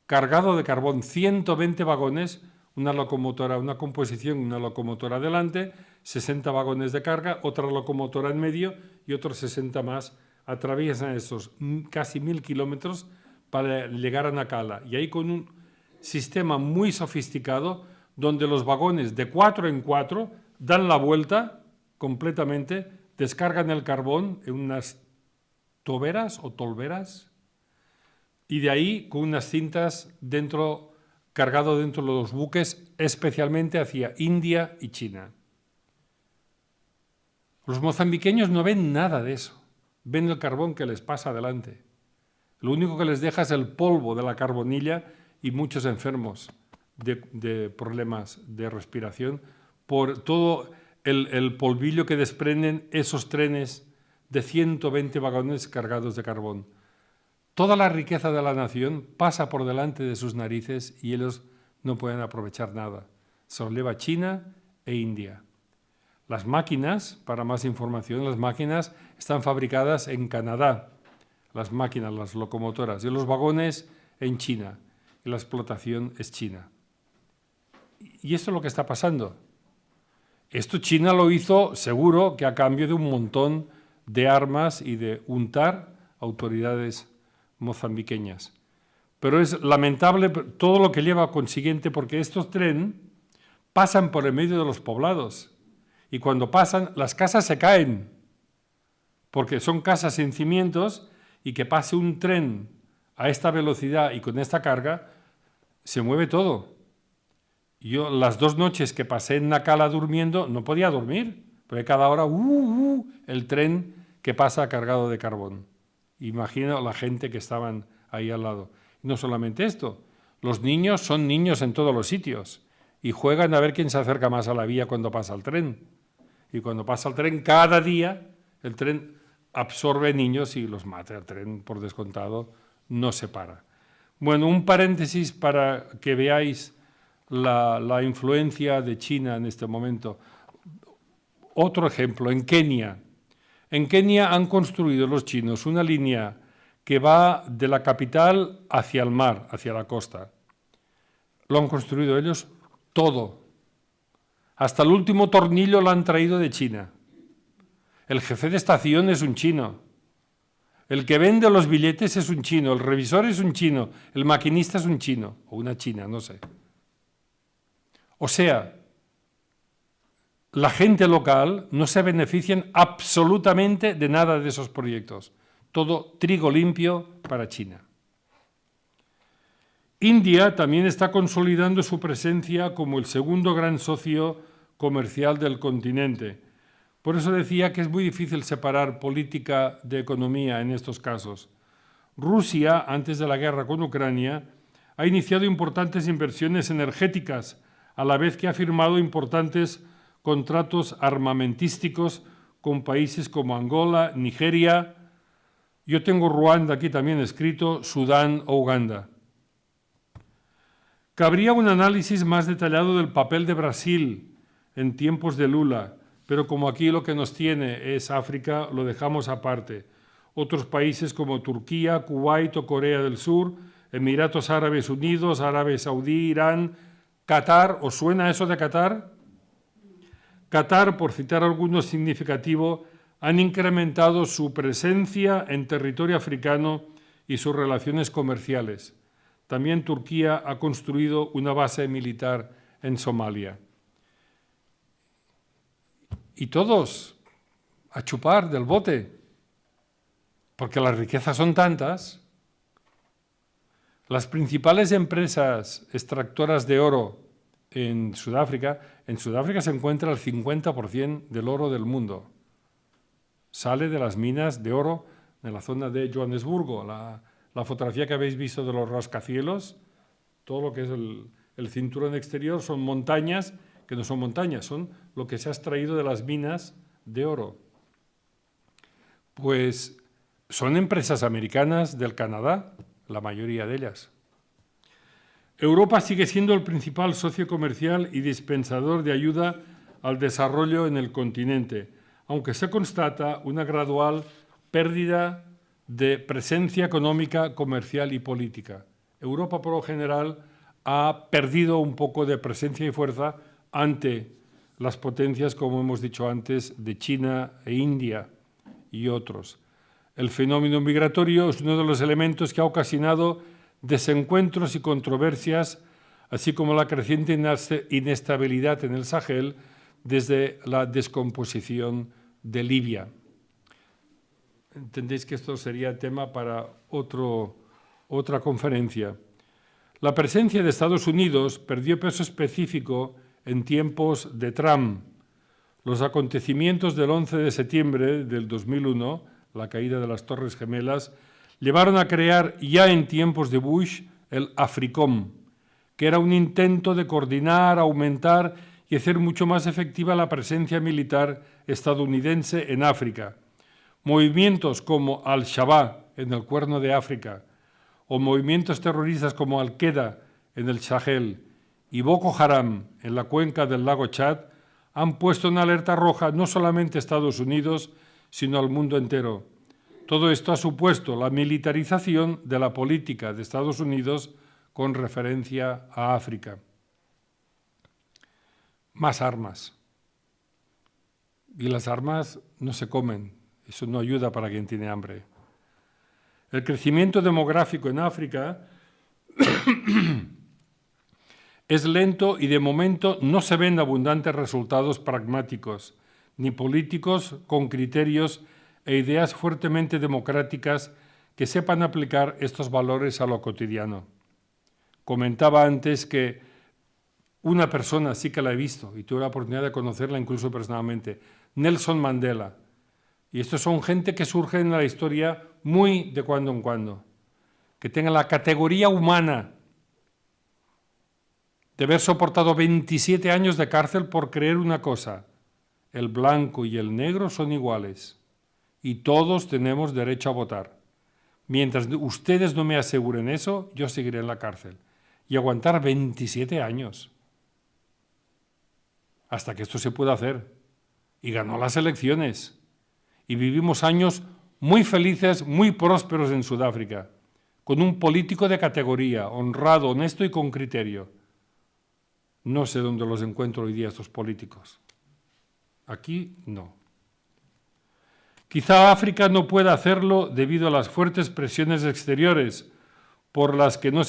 Cargado de carbón, 120 vagones, una locomotora, una composición, una locomotora delante, 60 vagones de carga, otra locomotora en medio y otros 60 más. Atraviesan esos casi 1000 kilómetros para llegar a Nacala. Y ahí con un sistema muy sofisticado donde los vagones de 4 en 4 dan la vuelta completamente, descargan el carbón en unas toberas o tolveras y de ahí con unas cintas cargado dentro de los buques, especialmente hacia India y China. Los mozambiqueños no ven nada de eso, ven el carbón que les pasa adelante. Lo único que les deja es el polvo de la carbonilla y muchos enfermos de problemas de respiración por todo el polvillo que desprenden esos trenes de 120 vagones cargados de carbón. Toda la riqueza de la nación pasa por delante de sus narices y ellos no pueden aprovechar nada. Se lo lleva China e India. Las máquinas, para más información, las máquinas están fabricadas en Canadá, las máquinas, las locomotoras, y los vagones en China, y la explotación es China. Y esto es lo que está pasando. Esto China lo hizo seguro que a cambio de un montón de armas y de untar autoridades mozambiqueñas. Pero es lamentable todo lo que lleva consiguiente, porque estos trenes pasan por el medio de los poblados. Y cuando pasan, las casas se caen, porque son casas sin cimientos, y que pase un tren a esta velocidad y con esta carga, se mueve todo. Yo las 2 noches que pasé en Nacala durmiendo, no podía dormir, porque cada hora, el tren que pasa cargado de carbón. Imagino la gente que estaban ahí al lado. Y no solamente esto, los niños son niños en todos los sitios, y juegan a ver quién se acerca más a la vía cuando pasa el tren. Y cuando pasa el tren, cada día, el tren absorbe niños y los mata. El tren, por descontado, no se para. Bueno, un paréntesis para que veáis la influencia de China en este momento. Otro ejemplo, en Kenia. En Kenia han construido los chinos una línea que va de la capital hacia el mar, hacia la costa. Lo han construido ellos todo. Hasta el último tornillo lo han traído de China. El jefe de estación es un chino. El que vende los billetes es un chino. El revisor es un chino. El maquinista es un chino. O una china, no sé. O sea, la gente local no se benefician absolutamente de nada de esos proyectos. Todo trigo limpio para China. India también está consolidando su presencia como el segundo gran socio comercial del continente. Por eso decía que es muy difícil separar política de economía en estos casos. Rusia, antes de la guerra con Ucrania, ha iniciado importantes inversiones energéticas, a la vez que ha firmado importantes contratos armamentísticos con países como Angola, Nigeria, yo tengo Ruanda aquí también escrito, Sudán o Uganda. Cabría un análisis más detallado del papel de Brasil en tiempos de Lula, pero como aquí lo que nos tiene es África, lo dejamos aparte. Otros países como Turquía, Kuwait o Corea del Sur, Emiratos Árabes Unidos, Arabia Saudí, Irán, Qatar, ¿os suena eso de Qatar? Qatar, por citar alguno significativo, han incrementado su presencia en territorio africano y sus relaciones comerciales. También Turquía ha construido una base militar en Somalia. Y todos a chupar del bote, porque las riquezas son tantas. Las principales empresas extractoras de oro en Sudáfrica se encuentra el 50% del oro del mundo. Sale de las minas de oro en la zona de Johannesburgo. La fotografía que habéis visto de los rascacielos, todo lo que es el cinturón exterior son montañas, que no son montañas, son lo que se ha extraído de las minas de oro. Pues son empresas americanas del Canadá, la mayoría de ellas. Europa sigue siendo el principal socio comercial y dispensador de ayuda al desarrollo en el continente, aunque se constata una gradual pérdida de presencia económica, comercial y política. Europa, por lo general, ha perdido un poco de presencia y fuerza ante las potencias, como hemos dicho antes, de China e India y otros. El fenómeno migratorio es uno de los elementos que ha ocasionado desencuentros y controversias, así como la creciente inestabilidad en el Sahel desde la descomposición de Libia. Entendéis que esto sería tema para otra conferencia. La presencia de Estados Unidos perdió peso específico en tiempos de Trump. Los acontecimientos del 11 de septiembre del 2001, la caída de las Torres Gemelas, llevaron a crear ya en tiempos de Bush el AFRICOM, que era un intento de coordinar, aumentar y hacer mucho más efectiva la presencia militar estadounidense en África. Movimientos como Al-Shabaab en el Cuerno de África o movimientos terroristas como Al-Qaeda en el Sahel y Boko Haram en la cuenca del lago Chad han puesto en alerta roja no solamente a Estados Unidos, sino al mundo entero. Todo esto ha supuesto la militarización de la política de Estados Unidos con referencia a África. Más armas. Y las armas no se comen, eso no ayuda para quien tiene hambre. El crecimiento demográfico en África es lento y de momento no se ven abundantes resultados pragmáticos, ni políticos con criterios e ideas fuertemente democráticas que sepan aplicar estos valores a lo cotidiano. Comentaba antes que una persona sí que la he visto y tuve la oportunidad de conocerla incluso personalmente, Nelson Mandela. Y estos son gente que surge en la historia muy de cuando en cuando, que tengan la categoría humana de haber soportado 27 años de cárcel por creer una cosa: el blanco y el negro son iguales y todos tenemos derecho a votar. Mientras ustedes no me aseguren eso, yo seguiré en la cárcel. Y aguantar 27 años hasta que esto se pueda hacer. Y ganó las elecciones. Y vivimos años muy felices, muy prósperos en Sudáfrica, con un político de categoría, honrado, honesto y con criterio. No sé dónde los encuentro hoy día estos políticos. Aquí no. Quizá África no pueda hacerlo debido a las fuertes presiones exteriores por las que no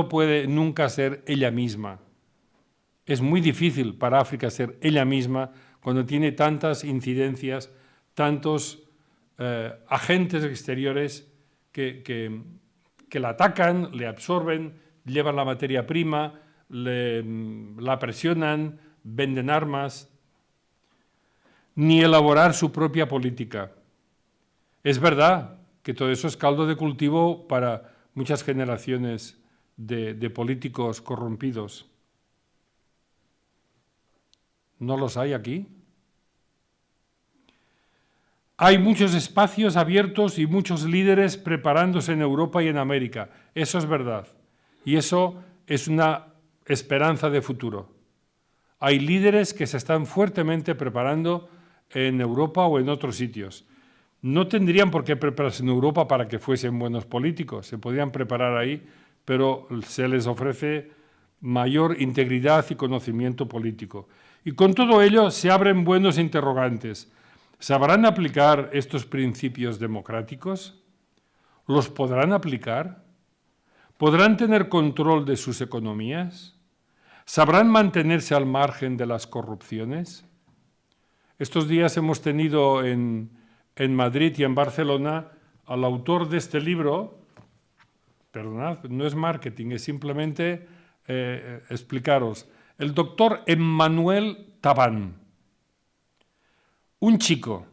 puede nunca ser ella misma. Es muy difícil para África ser ella misma cuando tiene tantas incidencias, tantos agentes exteriores que la atacan, le absorben, llevan la materia prima, la presionan, venden armas, ni elaborar su propia política. Es verdad que todo eso es caldo de cultivo para muchas generaciones de políticos corrompidos. ¿No los hay aquí? Hay muchos espacios abiertos y muchos líderes preparándose en Europa y en América. Eso es verdad. Y eso es una esperanza de futuro. Hay líderes que se están fuertemente preparando en Europa o en otros sitios. No tendrían por qué prepararse en Europa para que fuesen buenos políticos. Se podrían preparar ahí, pero se les ofrece mayor integridad y conocimiento político. Y con todo ello se abren buenos interrogantes. ¿Sabrán aplicar estos principios democráticos? ¿Los podrán aplicar? ¿Podrán tener control de sus economías? ¿Sabrán mantenerse al margen de las corrupciones? Estos días hemos tenido en Madrid y en Barcelona al autor de este libro. Perdonad, no es marketing, es simplemente explicaros. El doctor Emmanuel Tabán, un chico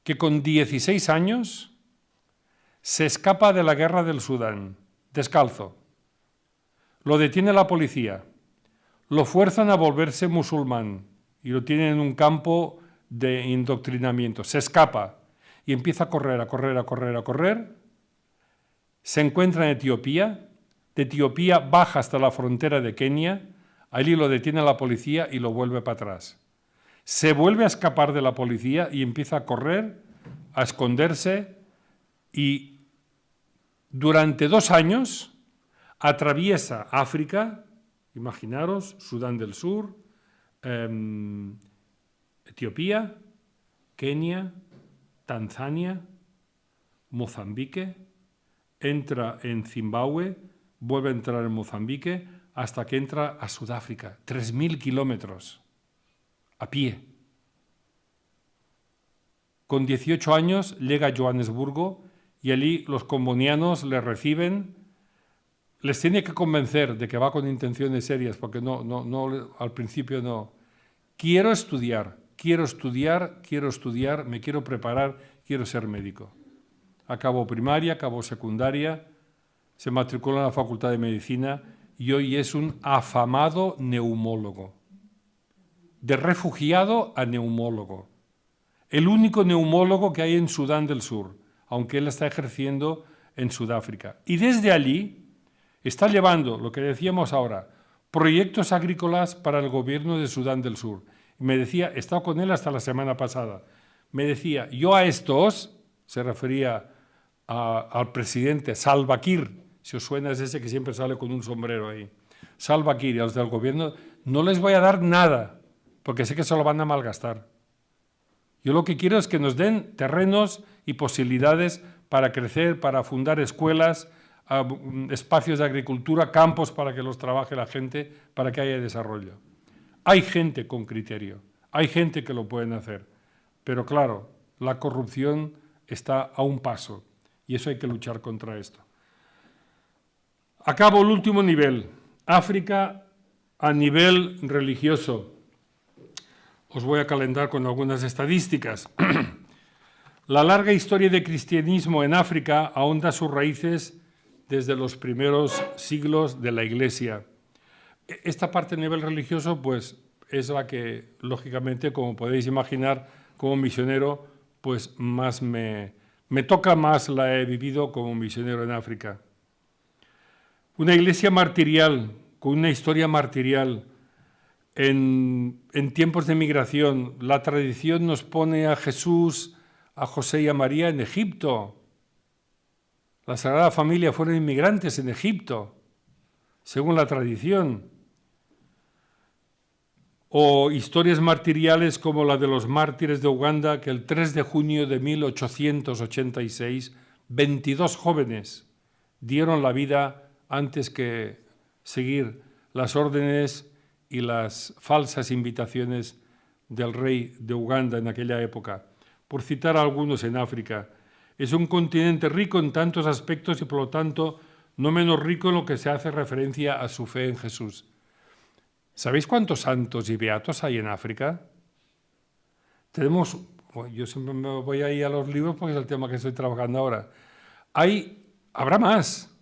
que con 16 años se escapa de la guerra del Sudán, descalzo. Lo detiene la policía, lo fuerzan a volverse musulmán y lo tienen en un campo de indoctrinamiento. Se escapa y empieza a correr. Se encuentra en Etiopía. De Etiopía baja hasta la frontera de Kenia. Allí lo detiene la policía y lo vuelve para atrás. Se vuelve a escapar de la policía y empieza a correr, a esconderse, y durante 2 años atraviesa África, imaginaros, Sudán del Sur, Etiopía, Kenia, Tanzania, Mozambique, entra en Zimbabue, vuelve a entrar en Mozambique, hasta que entra a Sudáfrica, 3.000 kilómetros, a pie. Con 18 años llega a Johannesburgo y allí los combonianos le reciben. Les tiene que convencer de que va con intenciones serias, porque al principio no. Quiero estudiar, me quiero preparar, quiero ser médico. Acabó primaria, acabó secundaria, se matriculó en la Facultad de Medicina y hoy es un afamado neumólogo. De refugiado a neumólogo. El único neumólogo que hay en Sudán del Sur, aunque él está ejerciendo en Sudáfrica. Y desde allí está llevando, lo que decíamos ahora, proyectos agrícolas para el gobierno de Sudán del Sur. Me decía, he estado con él hasta la semana pasada, me decía, yo a estos, se refería al presidente Salva Kiir, si os suena es ese que siempre sale con un sombrero ahí, Salva Kiir y a los del gobierno, no les voy a dar nada, porque sé que se lo van a malgastar. Yo lo que quiero es que nos den terrenos y posibilidades para crecer, para fundar escuelas, espacios de agricultura, campos para que los trabaje la gente, para que haya desarrollo. Hay gente con criterio, hay gente que lo pueden hacer, pero claro, la corrupción está a un paso y eso hay que luchar contra esto. Acabo el último nivel, África a nivel religioso. Os voy a calentar con algunas estadísticas. La larga historia de cristianismo en África ahonda sus raíces desde los primeros siglos de la Iglesia. Esta parte a nivel religioso, pues, es la que, lógicamente, como podéis imaginar, como misionero, pues más me toca más, la he vivido como misionero en África. Una iglesia martirial, con una historia martirial. En tiempos de migración, la tradición nos pone a Jesús, a José y a María en Egipto. La Sagrada Familia fueron inmigrantes en Egipto, según la tradición. O historias martiriales como la de los mártires de Uganda, que el 3 de junio de 1886, 22 jóvenes dieron la vida antes que seguir las órdenes y las falsas invitaciones del rey de Uganda en aquella época, por citar a algunos en África. Es un continente rico en tantos aspectos y, por lo tanto, no menos rico en lo que se hace referencia a su fe en Jesús. ¿Sabéis cuántos santos y beatos hay en África? Tenemos, yo siempre me voy ahí a los libros porque es el tema que estoy trabajando ahora. Habrá más,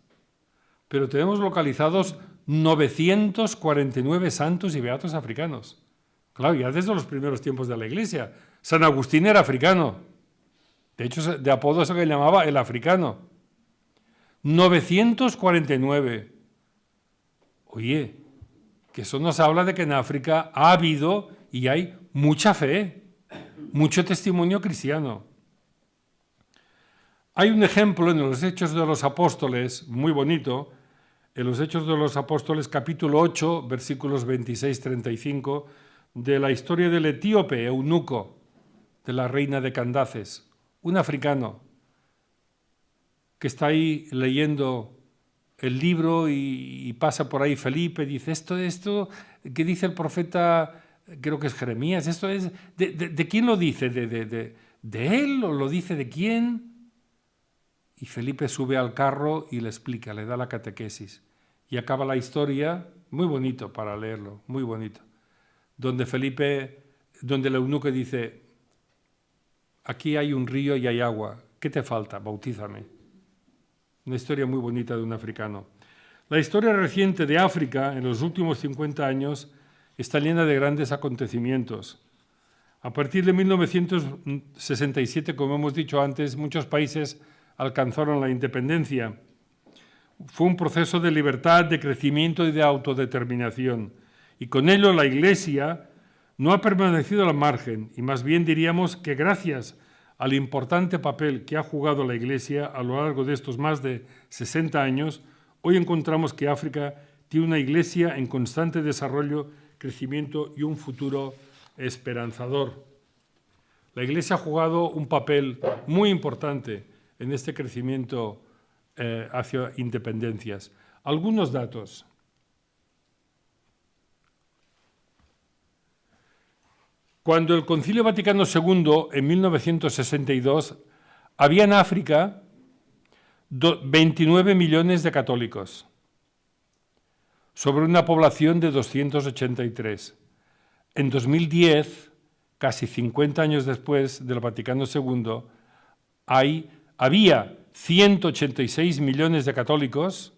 pero tenemos localizados 949 santos y beatos africanos. Claro, ya desde los primeros tiempos de la Iglesia. San Agustín era africano. De hecho, de apodo se le llamaba el africano. 949. Oye, que eso nos habla de que en África ha habido y hay mucha fe, mucho testimonio cristiano. Hay un ejemplo en los Hechos de los Apóstoles, muy bonito, en los Hechos de los Apóstoles, capítulo 8, versículos 26-35, de la historia del etíope eunuco, de la reina de Candaces, un africano que está ahí leyendo el libro y pasa por ahí Felipe, dice, esto que dice el profeta, creo que es Jeremías, esto es, ¿de quién lo dice? ¿De él o lo dice de quién? Y Felipe sube al carro y le explica, le da la catequesis. Y acaba la historia, muy bonito para leerlo, muy bonito, donde el eunuco dice, aquí hay un río y hay agua, ¿qué te falta? Bautízame. Una historia muy bonita de un africano. La historia reciente de África, en los últimos 50 años, está llena de grandes acontecimientos. A partir de 1967, como hemos dicho antes, muchos países alcanzaron la independencia. Fue un proceso de libertad, de crecimiento y de autodeterminación. Y con ello la Iglesia no ha permanecido al margen, y más bien diríamos que gracias al importante papel que ha jugado la Iglesia a lo largo de estos más de 60 años, hoy encontramos que África tiene una Iglesia en constante desarrollo, crecimiento y un futuro esperanzador. La Iglesia ha jugado un papel muy importante en este crecimiento hacia independencias. Algunos datos. Cuando el Concilio Vaticano II, en 1962, había en África 29 millones de católicos, sobre una población de 283. En 2010, casi 50 años después del Vaticano II, había 186 millones de católicos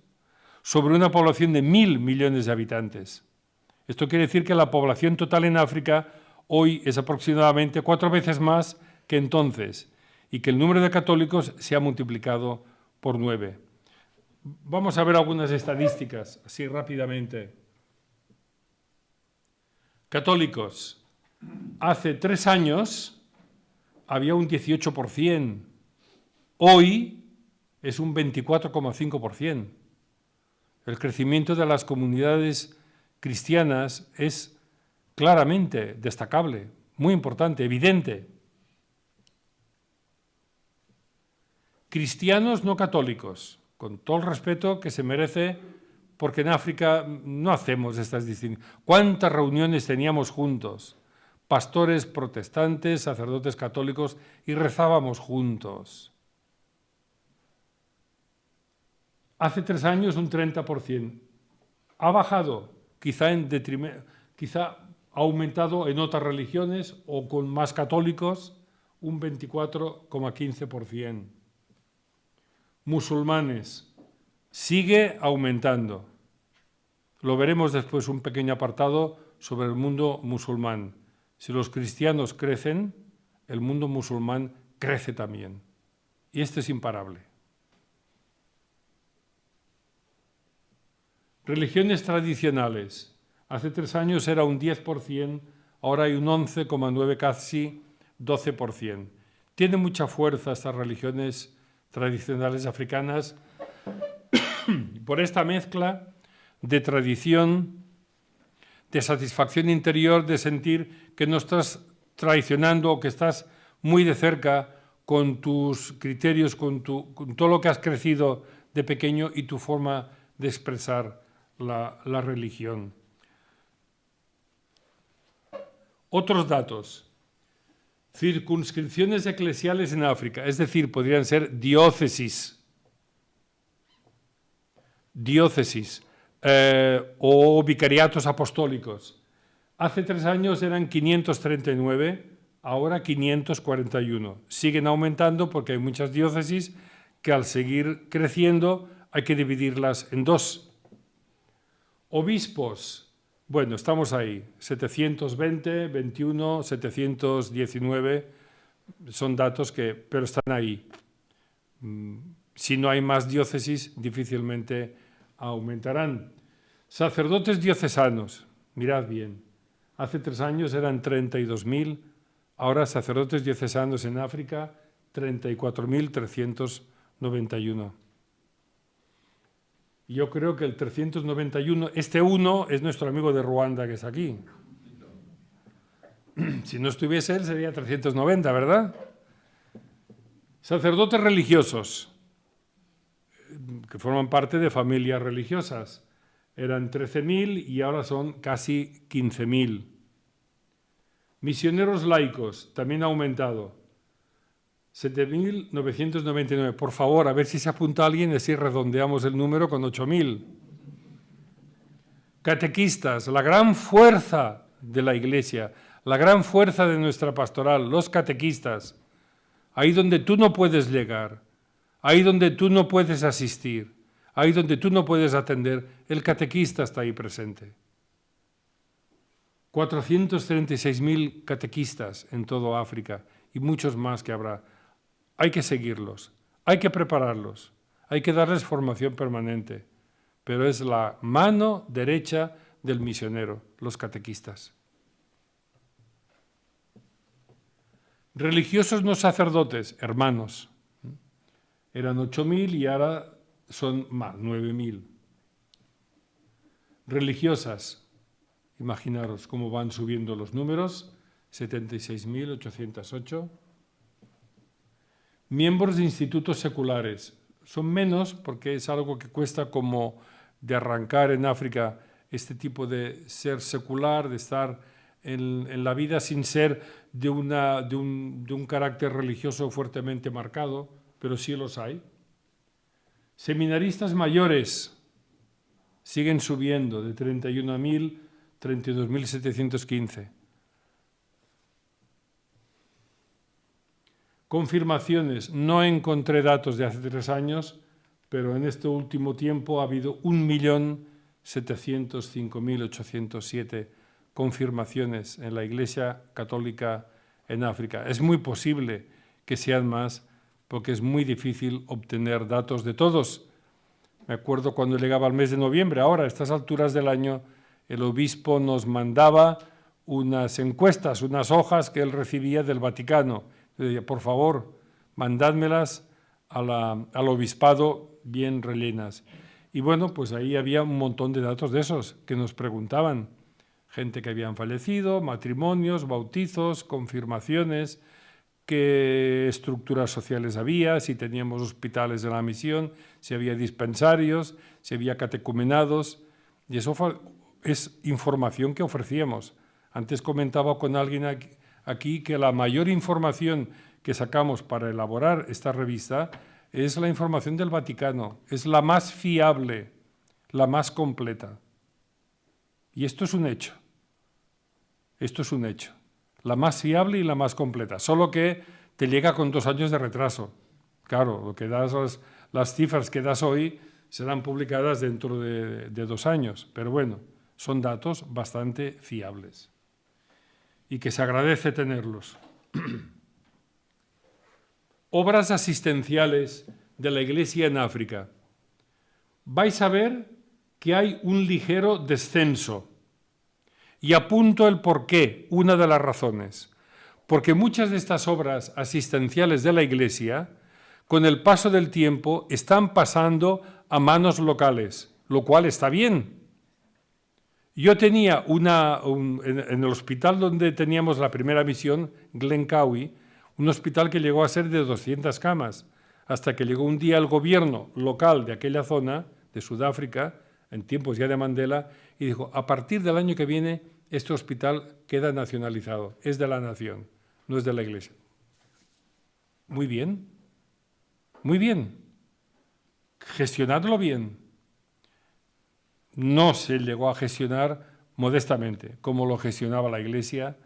sobre una población de 1.000 millones de habitantes. Esto quiere decir que la población total en África hoy es aproximadamente 4 veces más que entonces y que el número de católicos se ha multiplicado por 9. Vamos a ver algunas estadísticas, así rápidamente. Católicos. Hace 3 años había un 18%, hoy es un 24,5%. El crecimiento de las comunidades cristianas es claramente destacable, muy importante, evidente. Cristianos no católicos, con todo el respeto que se merece, porque en África no hacemos estas distinciones. ¿Cuántas reuniones teníamos juntos? Pastores protestantes, sacerdotes católicos, y rezábamos juntos. Hace 3 años un 30%. Ha bajado, quizá ha aumentado en otras religiones o con más católicos, un 24,15%. Musulmanes, sigue aumentando. Lo veremos después, un pequeño apartado sobre el mundo musulmán. Si los cristianos crecen, el mundo musulmán crece también. Y esto es imparable. Religiones tradicionales. Hace 3 años era un 10%, ahora hay un 11,9%, casi 12%. Tienen mucha fuerza estas religiones tradicionales africanas por esta mezcla de tradición, de satisfacción interior, de sentir que no estás traicionando o que estás muy de cerca con tus criterios, con todo lo que has crecido de pequeño y tu forma de expresar la religión. Otros datos. Circunscripciones eclesiales en África, es decir, podrían ser diócesis o vicariatos apostólicos. Hace 3 años eran 539, ahora 541. Siguen aumentando porque hay muchas diócesis que al seguir creciendo hay que dividirlas en 2. Obispos, bueno, estamos ahí, 720, 21, 719, son datos pero están ahí. Si no hay más diócesis, difícilmente aumentarán. Sacerdotes diocesanos, mirad bien, hace 3 años eran 32.000, ahora sacerdotes diocesanos en África, 34.391. Yo creo que el 391, este 1 es nuestro amigo de Ruanda que está aquí. Si no estuviese él sería 390, ¿verdad? Sacerdotes religiosos, que forman parte de familias religiosas, eran 13.000 y ahora son casi 15.000. Misioneros laicos, también ha aumentado. 7.999. Por favor, a ver si se apunta alguien y así redondeamos el número con 8.000. Catequistas, la gran fuerza de la Iglesia, la gran fuerza de nuestra pastoral, los catequistas. Ahí donde tú no puedes llegar, ahí donde tú no puedes asistir, ahí donde tú no puedes atender, el catequista está ahí presente. 436.000 catequistas en toda África y muchos más que habrá. Hay que seguirlos, hay que prepararlos, hay que darles formación permanente, pero es la mano derecha del misionero, los catequistas. Religiosos no sacerdotes, hermanos, eran 8.000 y ahora son más, 9.000. Religiosas, imaginaros cómo van subiendo los números, 76.808. Miembros de institutos seculares, son menos porque es algo que cuesta como de arrancar en África este tipo de ser secular, de estar en la vida sin ser de un carácter religioso fuertemente marcado, pero sí los hay. Seminaristas mayores siguen subiendo de 31.000, 32.715. Confirmaciones, no encontré datos de hace 3 años, pero en este último tiempo ha habido 1.705.807 confirmaciones en la Iglesia Católica en África. Es muy posible que sean más, porque es muy difícil obtener datos de todos. Me acuerdo cuando llegaba el mes de noviembre, ahora a estas alturas del año, el obispo nos mandaba unas encuestas, unas hojas que él recibía del Vaticano. Le decía, por favor, mandádmelas al obispado bien rellenas. Y bueno, pues ahí había un montón de datos de esos que nos preguntaban. Gente que habían fallecido, matrimonios, bautizos, confirmaciones, qué estructuras sociales había, si teníamos hospitales de la misión, si había dispensarios, si había catecumenados. Y eso es información que ofrecíamos. Antes comentaba con alguien aquí que la mayor información que sacamos para elaborar esta revista es la información del Vaticano. Es la más fiable, la más completa. Y esto es un hecho. Esto es un hecho. La más fiable y la más completa. Solo que te llega con 2 años de retraso. Claro, lo que das, las cifras que das hoy serán publicadas dentro de 2 años. Pero bueno, son datos bastante fiables. Y que se agradece tenerlos. Obras asistenciales de la Iglesia en África. Vais a ver que hay un ligero descenso. Y apunto el porqué, una de las razones. Porque muchas de estas obras asistenciales de la Iglesia, con el paso del tiempo, están pasando a manos locales, lo cual está bien. Yo tenía en el hospital donde teníamos la primera misión, Glencowie, un hospital que llegó a ser de 200 camas, hasta que llegó un día el gobierno local de aquella zona, de Sudáfrica, en tiempos ya de Mandela, y dijo, a partir del año que viene, este hospital queda nacionalizado, es de la nación, no es de la Iglesia. Muy bien, muy bien, gestionadlo bien. No se llegó a gestionar modestamente, como lo gestionaba la Iglesia,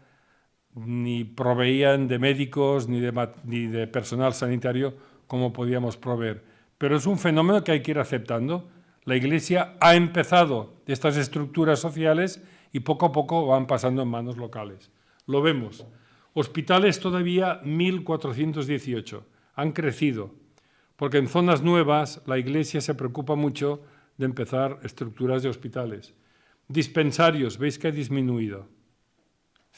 ni proveían de médicos ni de personal sanitario como podíamos proveer. Pero es un fenómeno que hay que ir aceptando. La Iglesia ha empezado estas estructuras sociales y poco a poco van pasando en manos locales. Lo vemos. Hospitales todavía 1.418. Han crecido, porque en zonas nuevas la Iglesia se preocupa mucho de empezar estructuras de hospitales. Dispensarios, veis que ha disminuido.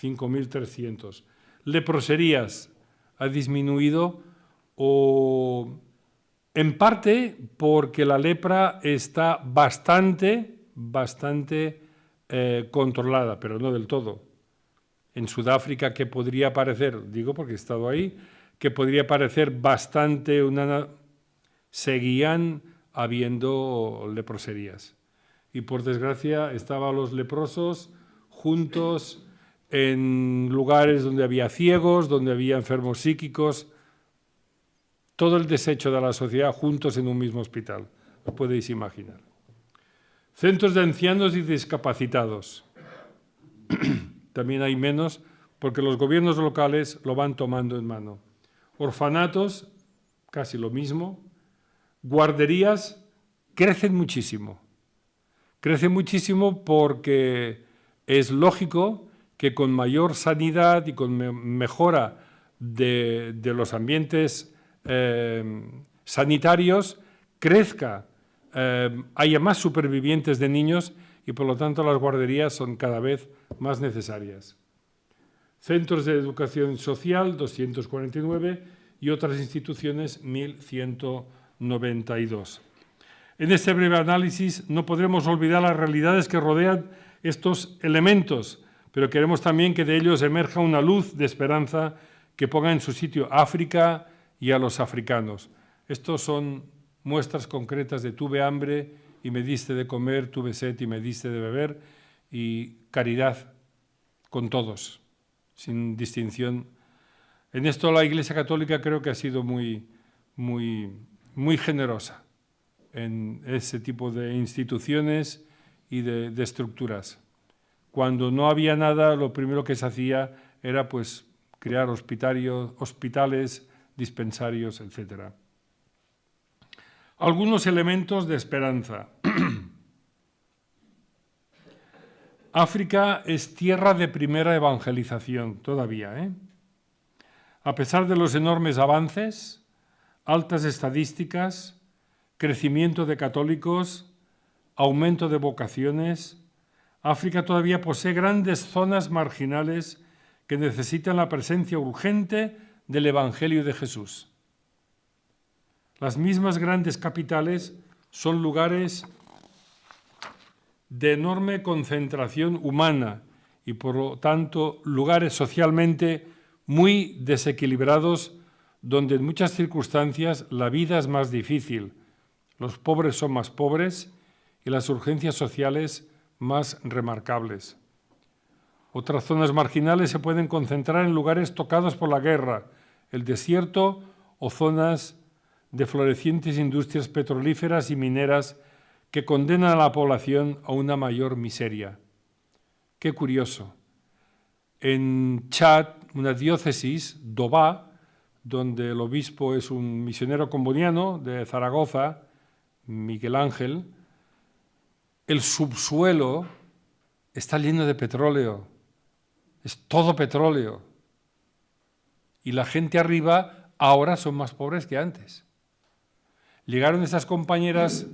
5.300. Leproserías ha disminuido en parte porque la lepra está bastante controlada, pero no del todo. En Sudáfrica, que podría parecer, digo porque he estado ahí, que podría parecer bastante seguían habiendo leproserías. Y por desgracia estaban los leprosos juntos en lugares donde había ciegos, donde había enfermos psíquicos, todo el desecho de la sociedad juntos en un mismo hospital, lo podéis imaginar. Centros de ancianos y discapacitados. También hay menos porque los gobiernos locales lo van tomando en mano. Orfanatos, casi lo mismo. Guarderías crecen muchísimo. Crecen muchísimo porque es lógico que con mayor sanidad y con mejora de los ambientes sanitarios crezca, haya más supervivientes de niños y por lo tanto las guarderías son cada vez más necesarias. Centros de educación social, 249, y otras instituciones, 1.192. En este breve análisis no podremos olvidar las realidades que rodean estos elementos, pero queremos también que de ellos emerja una luz de esperanza que ponga en su sitio África y a los africanos. Estos son muestras concretas de tuve hambre y me diste de comer, tuve sed y me diste de beber, y caridad con todos, sin distinción. En esto la Iglesia Católica creo que ha sido muy generosa en ese tipo de instituciones y de estructuras. Cuando no había nada, lo primero que se hacía era pues crear hospitales, dispensarios, etc. Algunos elementos de esperanza. África es tierra de primera evangelización todavía, A pesar de los enormes avances, altas estadísticas, crecimiento de católicos, aumento de vocaciones, África todavía posee grandes zonas marginales que necesitan la presencia urgente del Evangelio de Jesús. Las mismas grandes capitales son lugares de enorme concentración humana y, por lo tanto, lugares socialmente muy desequilibrados donde en muchas circunstancias la vida es más difícil, los pobres son más pobres y las urgencias sociales más remarcables. Otras zonas marginales se pueden concentrar en lugares tocados por la guerra, el desierto o zonas de florecientes industrias petrolíferas y mineras que condenan a la población a una mayor miseria. Qué curioso. En Chad, una diócesis, Dobá, donde el obispo es un misionero comboniano de Zaragoza, Miguel Ángel, el subsuelo está lleno de petróleo, es todo petróleo. Y la gente arriba ahora son más pobres que antes. Llegaron esas compañías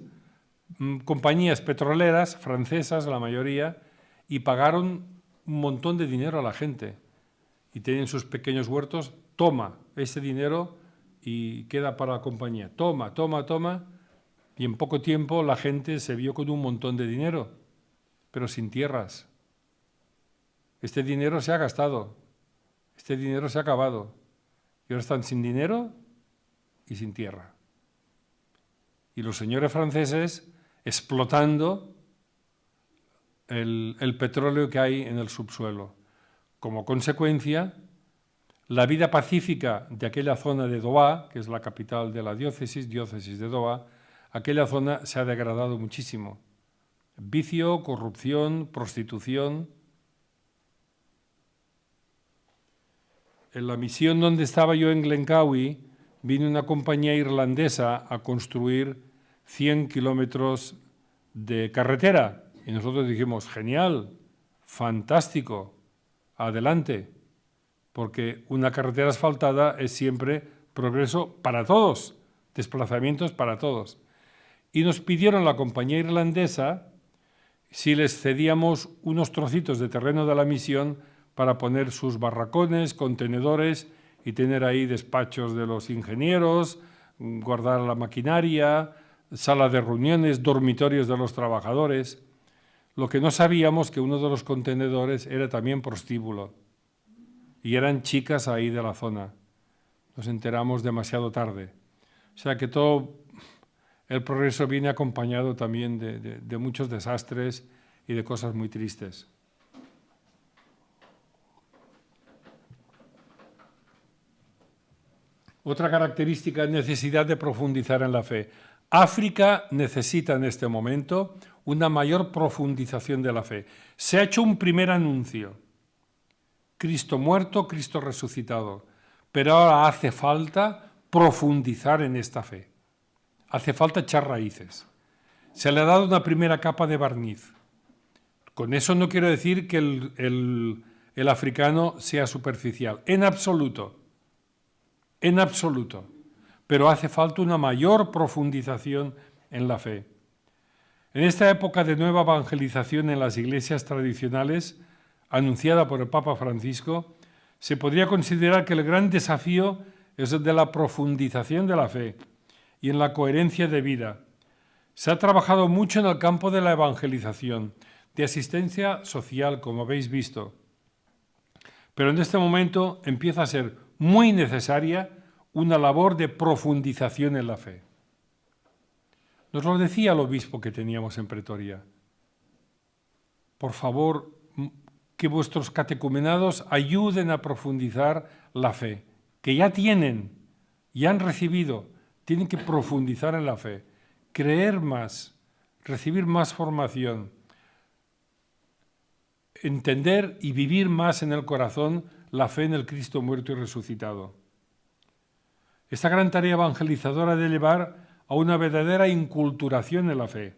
petroleras, francesas la mayoría, y pagaron un montón de dinero a la gente. Y tienen sus pequeños huertos, toma ese dinero y queda para la compañía. Toma, toma, toma. Y en poco tiempo la gente se vio con un montón de dinero, pero sin tierras. Este dinero se ha gastado, este dinero se ha acabado. Y ahora están sin dinero y sin tierra. Y los señores franceses explotando el petróleo que hay en el subsuelo. Como consecuencia, la vida pacífica de aquella zona de Dobá, que es la capital de la diócesis de Dobá, aquella zona se ha degradado muchísimo. Vicio, corrupción, prostitución. En la misión donde estaba yo en Glencowie, vino una compañía irlandesa a construir 100 kilómetros de carretera. Y nosotros dijimos, genial, fantástico, adelante. Porque una carretera asfaltada es siempre progreso para todos, desplazamientos para todos. Y nos pidieron la compañía irlandesa si les cedíamos unos trocitos de terreno de la misión para poner sus barracones, contenedores y tener ahí despachos de los ingenieros, guardar la maquinaria, sala de reuniones, dormitorios de los trabajadores. Lo que no sabíamos que uno de los contenedores era también prostíbulo y eran chicas ahí de la zona. Nos enteramos demasiado tarde. O sea que todo el progreso viene acompañado también de muchos desastres y de cosas muy tristes. Otra característica es necesidad de profundizar en la fe. África necesita en este momento una mayor profundización de la fe. Se ha hecho un primer anuncio. Cristo muerto, Cristo resucitado. Pero ahora hace falta profundizar en esta fe. Hace falta echar raíces. Se le ha dado una primera capa de barniz. Con eso no quiero decir que el africano sea superficial. En absoluto. En absoluto. Pero hace falta una mayor profundización en la fe. En esta época de nueva evangelización en las iglesias tradicionales, anunciada por el Papa Francisco, se podría considerar que el gran desafío es el de la profundización de la fe y en la coherencia de vida. Se ha trabajado mucho en el campo de la evangelización, de asistencia social, como habéis visto. Pero en este momento empieza a ser muy necesaria una labor de profundización en la fe. Nos lo decía el obispo que teníamos en Pretoria. Por favor, que vuestros catecumenados ayuden a profundizar la fe, que ya tienen, ya han recibido, tienen que profundizar en la fe, creer más, recibir más formación, entender y vivir más en el corazón la fe en el Cristo muerto y resucitado. Esta gran tarea evangelizadora ha de llevar a una verdadera inculturación en la fe,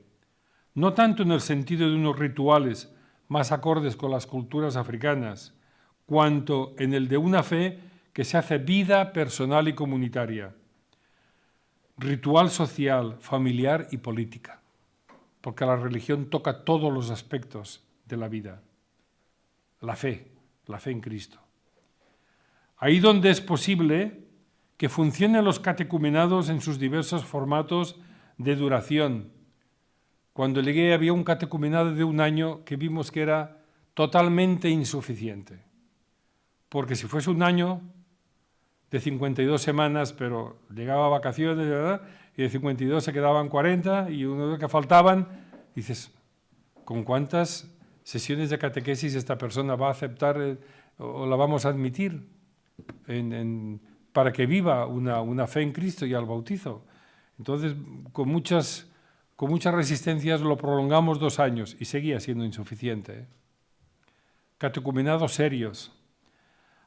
no tanto en el sentido de unos rituales más acordes con las culturas africanas, cuanto en el de una fe que se hace vida personal y comunitaria, ritual social, familiar y política, porque la religión toca todos los aspectos de la vida. La fe en Cristo. Ahí donde es posible que funcionen los catecumenados en sus diversos formatos de duración. Cuando llegué había un catecumenado de 1 año que vimos que era totalmente insuficiente. Porque si fuese 1 año de 52 semanas, pero llegaba a vacaciones, ¿verdad? Y de 52 se quedaban 40 y uno de los que faltaban, dices, ¿con cuántas sesiones de catequesis esta persona va a aceptar o la vamos a admitir para que viva una fe en Cristo y al bautizo? Entonces, con muchas resistencias lo prolongamos 2 años y seguía siendo insuficiente. Catecumenados serios.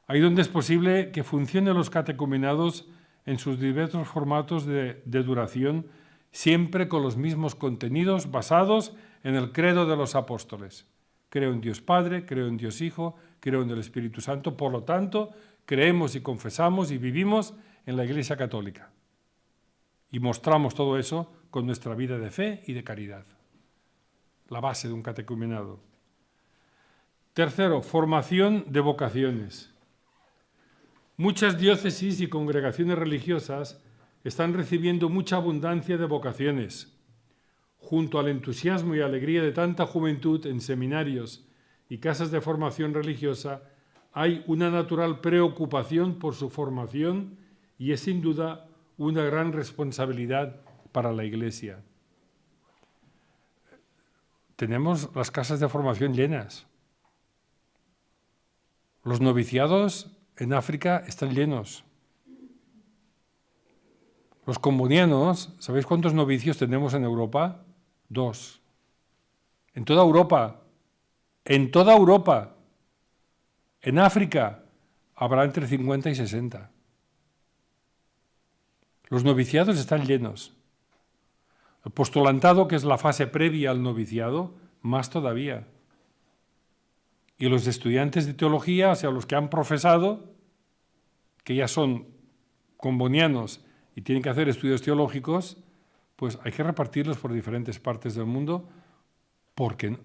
Ahí donde es posible que funcionen los catecumenados en sus diversos formatos de duración, siempre con los mismos contenidos basados en el credo de los apóstoles. Creo en Dios Padre, creo en Dios Hijo, creo en el Espíritu Santo, por lo tanto, creemos y confesamos y vivimos en la Iglesia Católica. Y mostramos todo eso con nuestra vida de fe y de caridad. La base de un catecumenado. Tercero, formación de vocaciones. Muchas diócesis y congregaciones religiosas están recibiendo mucha abundancia de vocaciones. Junto al entusiasmo y alegría de tanta juventud en seminarios y casas de formación religiosa, hay una natural preocupación por su formación y es sin duda una gran responsabilidad para la Iglesia. Tenemos las casas de formación llenas. Los noviciados en África están llenos. Los combonianos, ¿sabéis cuántos novicios tenemos en Europa? 2. En toda Europa. En toda Europa. En África habrá entre 50 y 60. Los noviciados están llenos. El postulantado, que es la fase previa al noviciado, más todavía. Y los estudiantes de teología, o sea, los que han profesado, que ya son combonianos y tienen que hacer estudios teológicos, pues hay que repartirlos por diferentes partes del mundo porque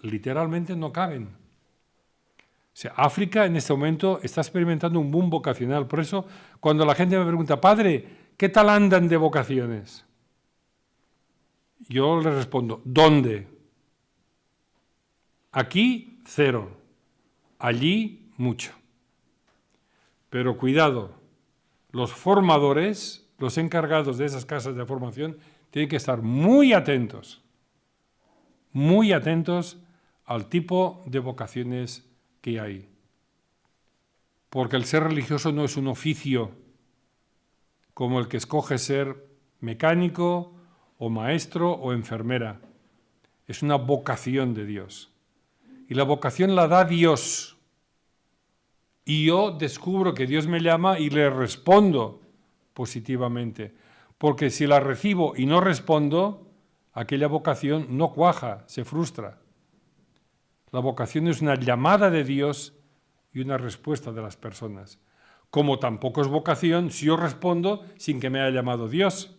literalmente no caben. O sea, África en este momento está experimentando un boom vocacional. Por eso, cuando la gente me pregunta, padre, ¿qué tal andan de vocaciones? Yo le respondo, ¿dónde? Aquí, 0. Allí, mucho. Pero cuidado, los formadores, los encargados de esas casas de formación, tienen que estar muy atentos al tipo de vocaciones que hay. Porque el ser religioso no es un oficio como el que escoge ser mecánico o maestro o enfermera. Es una vocación de Dios. Y la vocación la da Dios. Y yo descubro que Dios me llama y le respondo positivamente. Porque si la recibo y no respondo, aquella vocación no cuaja, se frustra. La vocación es una llamada de Dios y una respuesta de las personas. Como tampoco es vocación si yo respondo sin que me haya llamado Dios.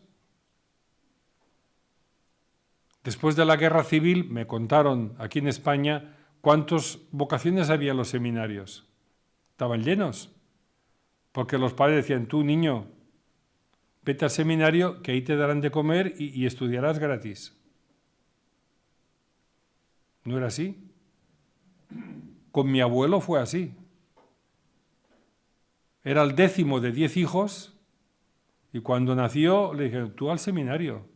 Después de la guerra civil me contaron aquí en España cuántas vocaciones había en los seminarios. Estaban llenos, porque los padres decían, tú niño, vete al seminario que ahí te darán de comer y estudiarás gratis. ¿No era así? Con mi abuelo fue así. Era el 10º de 10 hijos y cuando nació le dije, tú al seminario.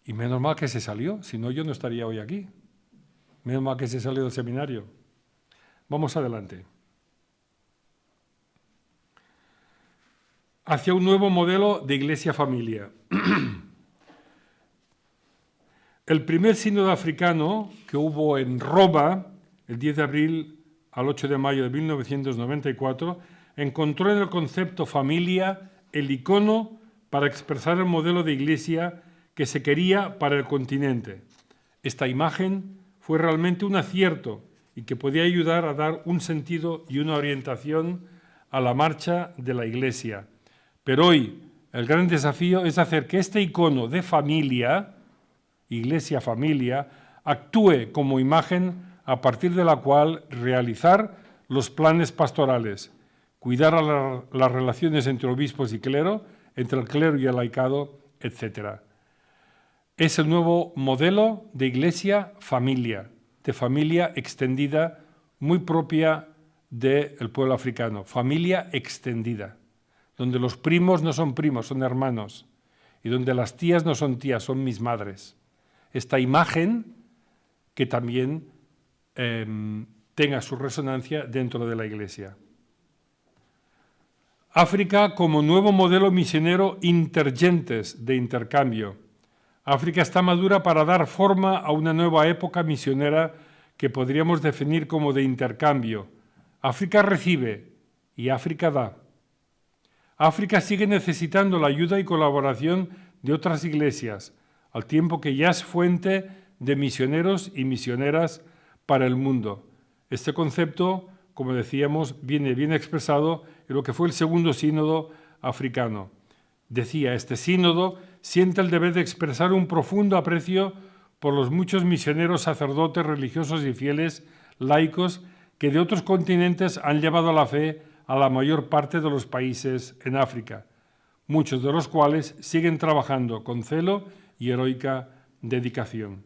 Y menos mal que se salió, si no yo no estaría hoy aquí. Menos mal que se salió del seminario. Vamos adelante. Hacia un nuevo modelo de iglesia-familia. El primer sínodo africano que hubo en Roma, el 10 de abril al 8 de mayo de 1994, encontró en el concepto familia el icono para expresar el modelo de iglesia que se quería para el continente. Esta imagen fue realmente un acierto y que podía ayudar a dar un sentido y una orientación a la marcha de la Iglesia. Pero hoy el gran desafío es hacer que este icono de familia, Iglesia-familia, actúe como imagen a partir de la cual realizar los planes pastorales, cuidar las relaciones entre obispos y clero, entre el clero y el laicado, etc. Es el nuevo modelo de iglesia-familia, de familia extendida, muy propia del pueblo africano, familia extendida, donde los primos no son primos, son hermanos, y donde las tías no son tías, son mis madres. Esta imagen que también tenga su resonancia dentro de la Iglesia. África como nuevo modelo misionero intergentes de intercambio. África está madura para dar forma a una nueva época misionera que podríamos definir como de intercambio. África recibe y África da. África sigue necesitando la ayuda y colaboración de otras iglesias, al tiempo que ya es fuente de misioneros y misioneras para el mundo. Este concepto, como decíamos, viene bien expresado en lo que fue el segundo sínodo africano. Decía, este sínodo siente el deber de expresar un profundo aprecio por los muchos misioneros, sacerdotes, religiosos y fieles laicos que de otros continentes han llevado la fe a la mayor parte de los países en África, muchos de los cuales siguen trabajando con celo y heroica dedicación.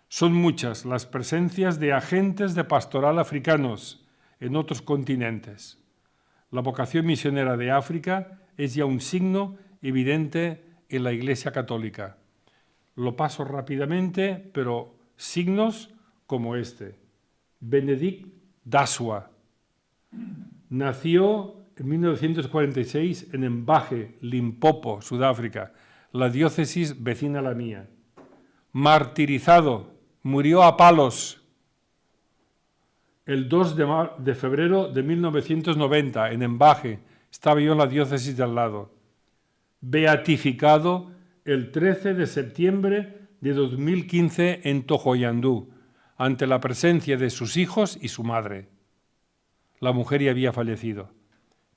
Son muchas las presencias de agentes de pastoral africanos en otros continentes. La vocación misionera de África es ya un signo evidente en la Iglesia Católica. Lo paso rápidamente, pero signos como este. Benedict Daswa nació en 1946 en Mbage, Limpopo, Sudáfrica, la diócesis vecina a la mía. Martirizado, murió a palos el 2 de febrero de 1990 en Mbage, estaba yo en la diócesis de al lado. Beatificado el 13 de septiembre de 2015 en Tojoyandú, ante la presencia de sus hijos y su madre. La mujer ya había fallecido.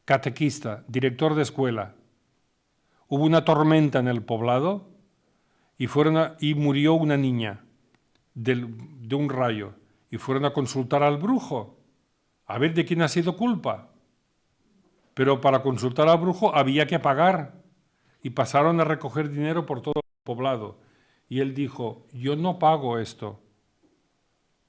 Catequista, director de escuela. Hubo una tormenta en el poblado y murió una niña de un rayo. Y fueron a consultar al brujo, a ver de quién ha sido culpa. Pero para consultar al brujo había que pagar. Y pasaron a recoger dinero por todo el poblado. Y él dijo, yo no pago esto,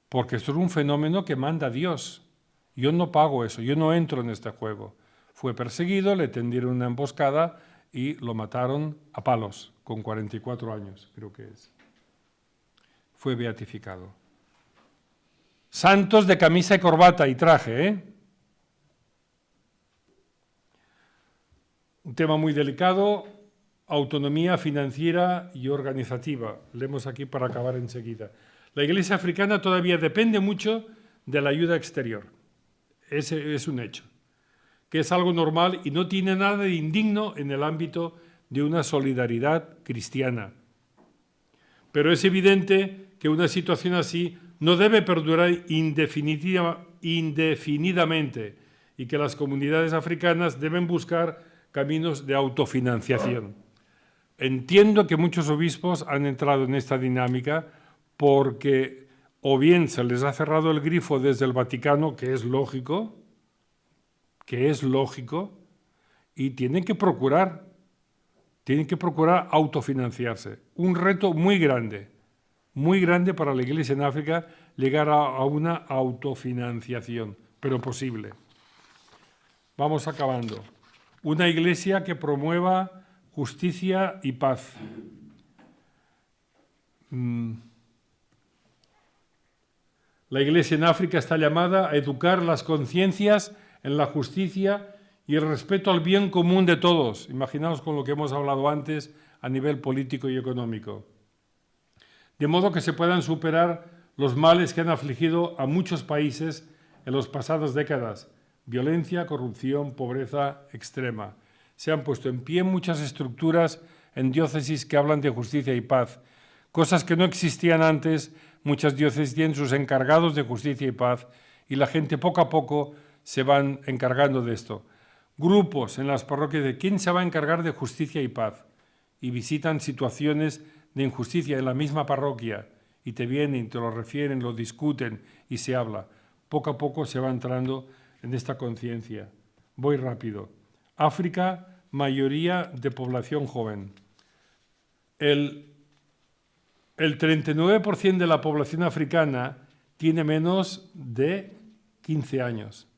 porque esto es un fenómeno que manda Dios. Yo no pago eso, yo no entro en este juego. Fue perseguido, le tendieron una emboscada y lo mataron a palos, con 44 años, creo que es. Fue beatificado. Santos de camisa y corbata y traje, ¿eh? Un tema muy delicado, autonomía financiera y organizativa. Leemos aquí para acabar enseguida. La Iglesia africana todavía depende mucho de la ayuda exterior. Ese es un hecho, que es algo normal y no tiene nada de indigno en el ámbito de una solidaridad cristiana. Pero es evidente que una situación así no debe perdurar indefinidamente y que las comunidades africanas deben buscar caminos de autofinanciación. Entiendo que muchos obispos han entrado en esta dinámica porque o bien se les ha cerrado el grifo desde el Vaticano, que es lógico, y tienen que procurar autofinanciarse. Un reto muy grande para la Iglesia en África llegar a una autofinanciación, pero posible. Vamos acabando. Una Iglesia que promueva justicia y paz. La Iglesia en África está llamada a educar las conciencias en la justicia y el respeto al bien común de todos. Imaginaos con lo que hemos hablado antes a nivel político y económico. De modo que se puedan superar los males que han afligido a muchos países en las pasadas décadas. Violencia, corrupción, pobreza extrema. Se han puesto en pie muchas estructuras en diócesis que hablan de justicia y paz. Cosas que no existían antes, muchas diócesis tienen sus encargados de justicia y paz y la gente poco a poco se van encargando de esto. Grupos en las parroquias de quién se va a encargar de justicia y paz y visitan situaciones de injusticia en la misma parroquia y te vienen, te lo refieren, lo discuten y se habla. Poco a poco se va entrando en esta conciencia. Voy rápido. África, mayoría de población joven. El 39% de la población africana tiene menos de 15 años.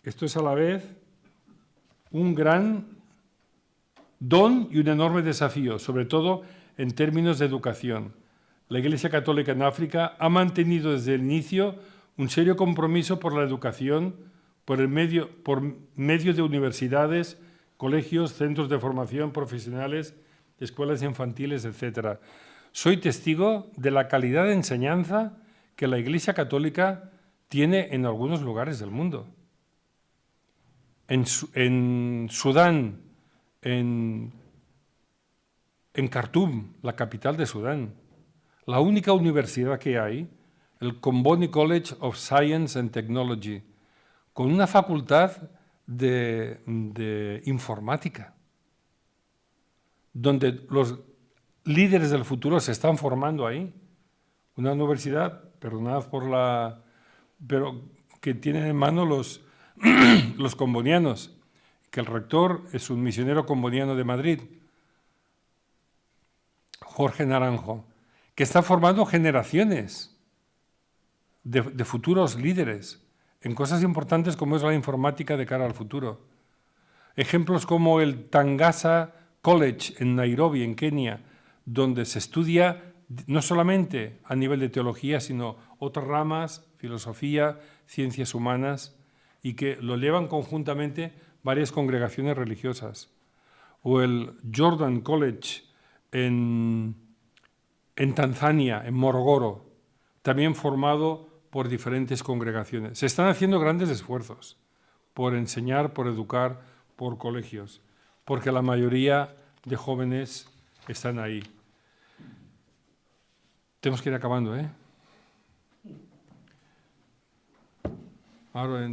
Esto es a la vez un gran don y un enorme desafío, sobre todo en términos de educación. La Iglesia Católica en África ha mantenido desde el inicio un serio compromiso por la educación por medio de universidades, colegios, centros de formación profesionales, escuelas infantiles, etc. Soy testigo de la calidad de enseñanza que la Iglesia Católica tiene en algunos lugares del mundo. En Sudán, en Khartoum, la capital de Sudán, la única universidad que hay, el Comboni College of Science and Technology, con una facultad de informática, donde los líderes del futuro se están formando ahí. Una universidad, perdonad pero que tienen en mano los combonianos, que el rector es un misionero comboniano de Madrid, Jorge Naranjo, que está formando generaciones de futuros líderes en cosas importantes como es la informática de cara al futuro. Ejemplos como el Tangasa College en Nairobi, en Kenia, donde se estudia no solamente a nivel de teología, sino otras ramas, filosofía, ciencias humanas, y que lo llevan conjuntamente varias congregaciones religiosas. O el Jordan College en Tanzania, en Morogoro, también formado por diferentes congregaciones. Se están haciendo grandes esfuerzos por enseñar, por educar, por colegios, porque la mayoría de jóvenes están ahí. Tenemos que ir acabando, ¿eh? Ahora,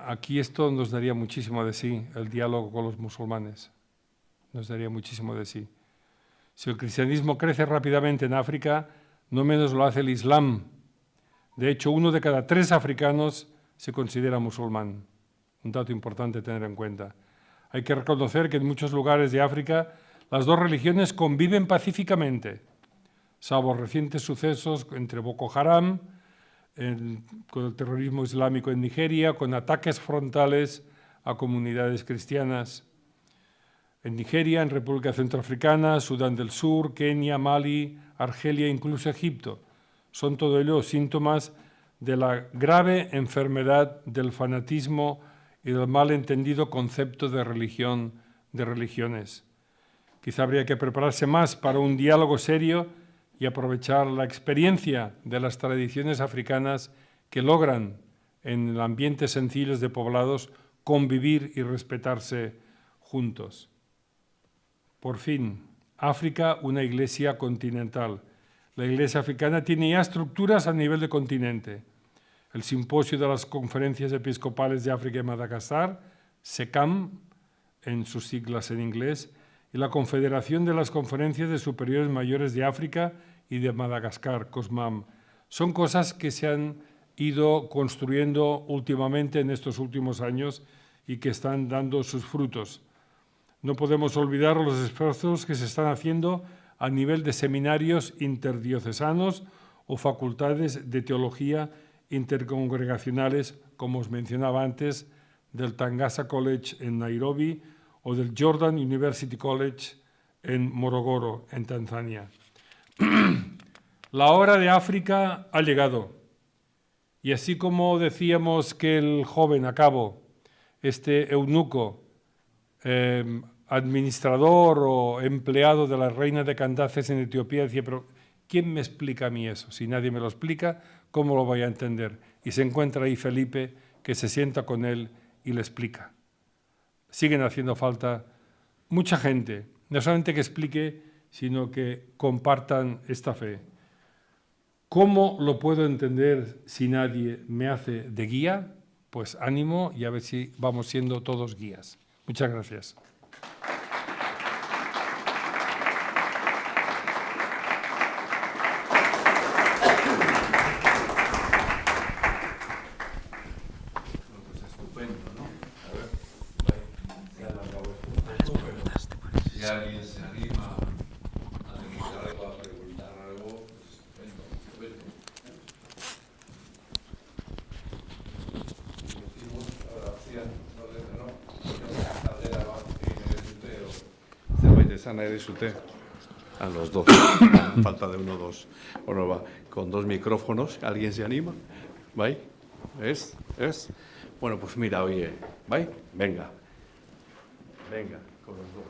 aquí esto nos daría muchísimo de sí, el diálogo con los musulmanes. Nos daría muchísimo de sí. Si el cristianismo crece rápidamente en África, no menos lo hace el Islam. De hecho, 1 de cada 3 africanos se considera musulmán. Un dato importante a tener en cuenta. Hay que reconocer que en muchos lugares de África las dos religiones conviven pacíficamente, salvo recientes sucesos entre Boko Haram, con el terrorismo islámico en Nigeria, con ataques frontales a comunidades cristianas. En Nigeria, en República Centroafricana, Sudán del Sur, Kenia, Mali, Argelia, incluso Egipto. Son todo ello síntomas de la grave enfermedad del fanatismo y del mal entendido concepto de religión, de religiones. Quizá habría que prepararse más para un diálogo serio y aprovechar la experiencia de las tradiciones africanas que logran, en ambientes sencillos de poblados, convivir y respetarse juntos. Por fin, África, una iglesia continental. La iglesia africana tiene ya estructuras a nivel de continente. El Simposio de las Conferencias Episcopales de África y Madagascar, SECAM, en sus siglas en inglés, y la Confederación de las Conferencias de Superiores Mayores de África y de Madagascar, COSMAM. Son cosas que se han ido construyendo últimamente en estos últimos años y que están dando sus frutos. No podemos olvidar los esfuerzos que se están haciendo a nivel de seminarios interdiocesanos o facultades de teología intercongregacionales, como os mencionaba antes, del Tangasa College en Nairobi o del Jordan University College en Morogoro, en Tanzania. La hora de África ha llegado. Y así como decíamos que el joven, este eunuco, administrador o empleado de la reina de Candaces en Etiopía, decía, pero ¿quién me explica a mí eso? Si nadie me lo explica, ¿cómo lo voy a entender? Y se encuentra ahí Felipe, que se sienta con él y le explica. Siguen haciendo falta mucha gente, no solamente que explique, sino que compartan esta fe. ¿Cómo lo puedo entender si nadie me hace de guía? Pues ánimo y a ver si vamos siendo todos guías. Muchas gracias. esan nahi dizute? A los dos. Falta de uno, dos. Bueno, va, con dos micrófonos. ¿Alguien se anima? ¿Vai? ¿Es? Bueno, pues mira, oye, ¿vai? Venga, con los dos.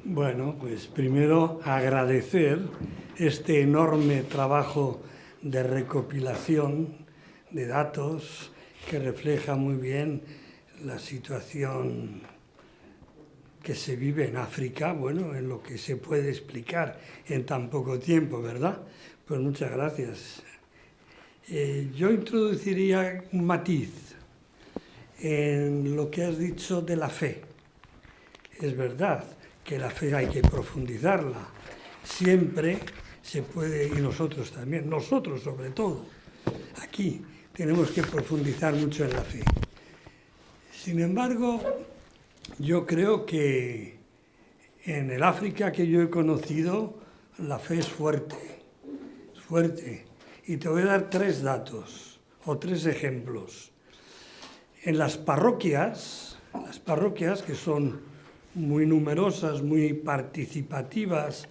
Bueno, pues primero agradecer este enorme trabajo de recopilación de datos que refleja muy bien la situación que se vive en África, bueno, en lo que se puede explicar en tan poco tiempo, ¿verdad? Pues muchas gracias. Yo introduciría un matiz en lo que has dicho de la fe. Es verdad que la fe hay que profundizarla. Siempre se puede, y nosotros también, nosotros sobre todo, aquí tenemos que profundizar mucho en la fe. Sin embargo, yo creo que en el África que yo he conocido, la fe es fuerte. Y te voy a dar 3 datos o 3 ejemplos. En las parroquias que son muy numerosas, muy participadas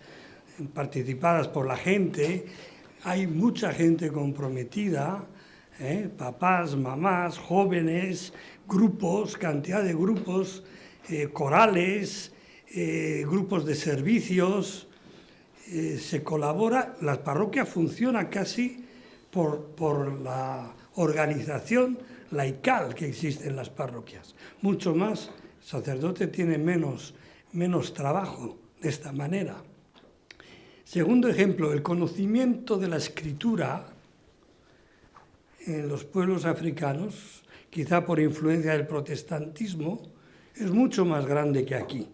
por la gente, hay mucha gente comprometida, papás, mamás, jóvenes, grupos, cantidad de grupos, corales, grupos de servicios, se colabora, la parroquia funciona casi por la organización laical que existe en las parroquias. Mucho más, el sacerdote tiene menos trabajo de esta manera. Segundo ejemplo, el conocimiento de la escritura en los pueblos africanos, quizá por influencia del protestantismo, es mucho más grande que aquí.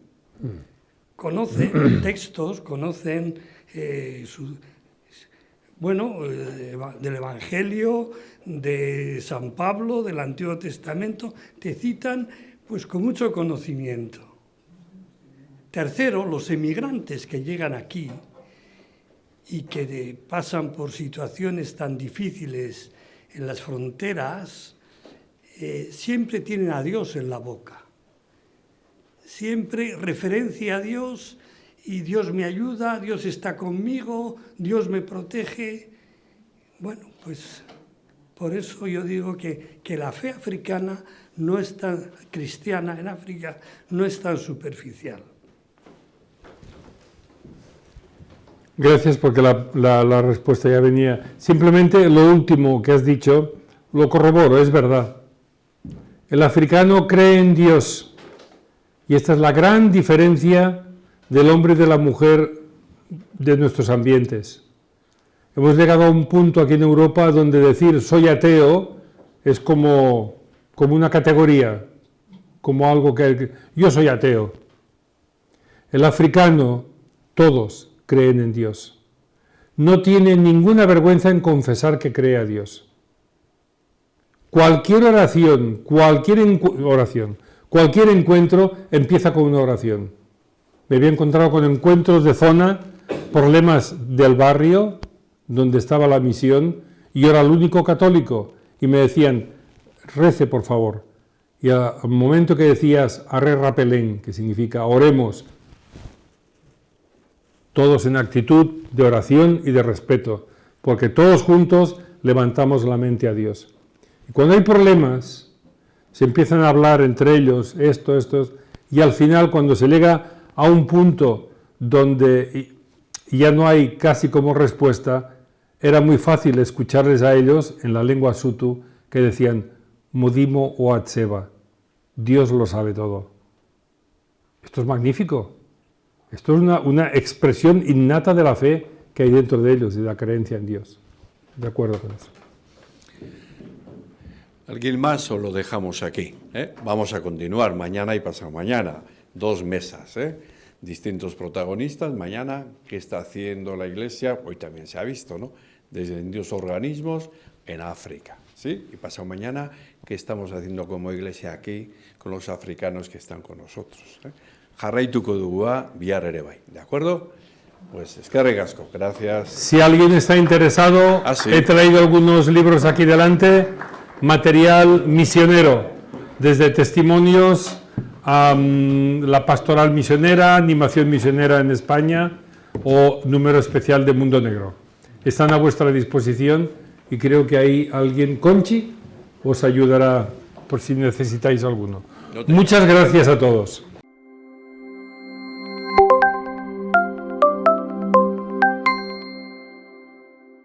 Conocen textos, conocen del Evangelio, de San Pablo, del Antiguo Testamento, te citan pues con mucho conocimiento. Tercero, los emigrantes que llegan aquí y que pasan por situaciones tan difíciles en las fronteras, siempre tienen a Dios en la boca. Siempre referencia a Dios y Dios me ayuda, Dios está conmigo, Dios me protege. Bueno, pues por eso yo digo que la fe africana no es tan cristiana en África, no es tan superficial. Gracias, porque la respuesta ya venía. Simplemente lo último que has dicho lo corroboro, es verdad. El africano cree en Dios. Y esta es la gran diferencia del hombre y de la mujer de nuestros ambientes. Hemos llegado a un punto aquí en Europa donde decir soy ateo es como una categoría, como algo que yo soy ateo. El africano, todos creen en Dios. No tiene ninguna vergüenza en confesar que cree a Dios. Cualquier oración, cualquier encuentro empieza con una oración. Me había encontrado con encuentros de zona, problemas del barrio donde estaba la misión, y yo era el único católico, y me decían, rece por favor. Y al momento que decías, arre rapelén, que significa oremos, todos en actitud de oración y de respeto, porque todos juntos levantamos la mente a Dios. Y cuando hay problemas, se empiezan a hablar entre ellos, esto, y al final cuando se llega a un punto donde ya no hay casi como respuesta, era muy fácil escucharles a ellos en la lengua sutu que decían, Mudimo o Atseba, Dios lo sabe todo. Esto es magnífico. Esto es una expresión innata de la fe que hay dentro de ellos y de la creencia en Dios. De acuerdo con eso. ¿Alguien más o lo dejamos aquí? Vamos a continuar mañana y pasado mañana. 2 mesas, distintos protagonistas. Mañana, ¿qué está haciendo la Iglesia? Hoy también se ha visto, ¿no? Desde distintos organismos en África, ¿sí? Y pasado mañana, ¿qué estamos haciendo como Iglesia aquí con los africanos que están con nosotros? Jarraituko dugua bihar ere bai, ¿de acuerdo? Pues eskerrik asko, gracias. Si alguien está interesado, sí. He traído algunos libros aquí delante, material misionero, desde testimonios la pastoral misionera, animación misionera en España o número especial de Mundo Negro. Están a vuestra disposición y creo que ahí alguien, Conchi, os ayudará por si necesitáis alguno. Muchas gracias a todos.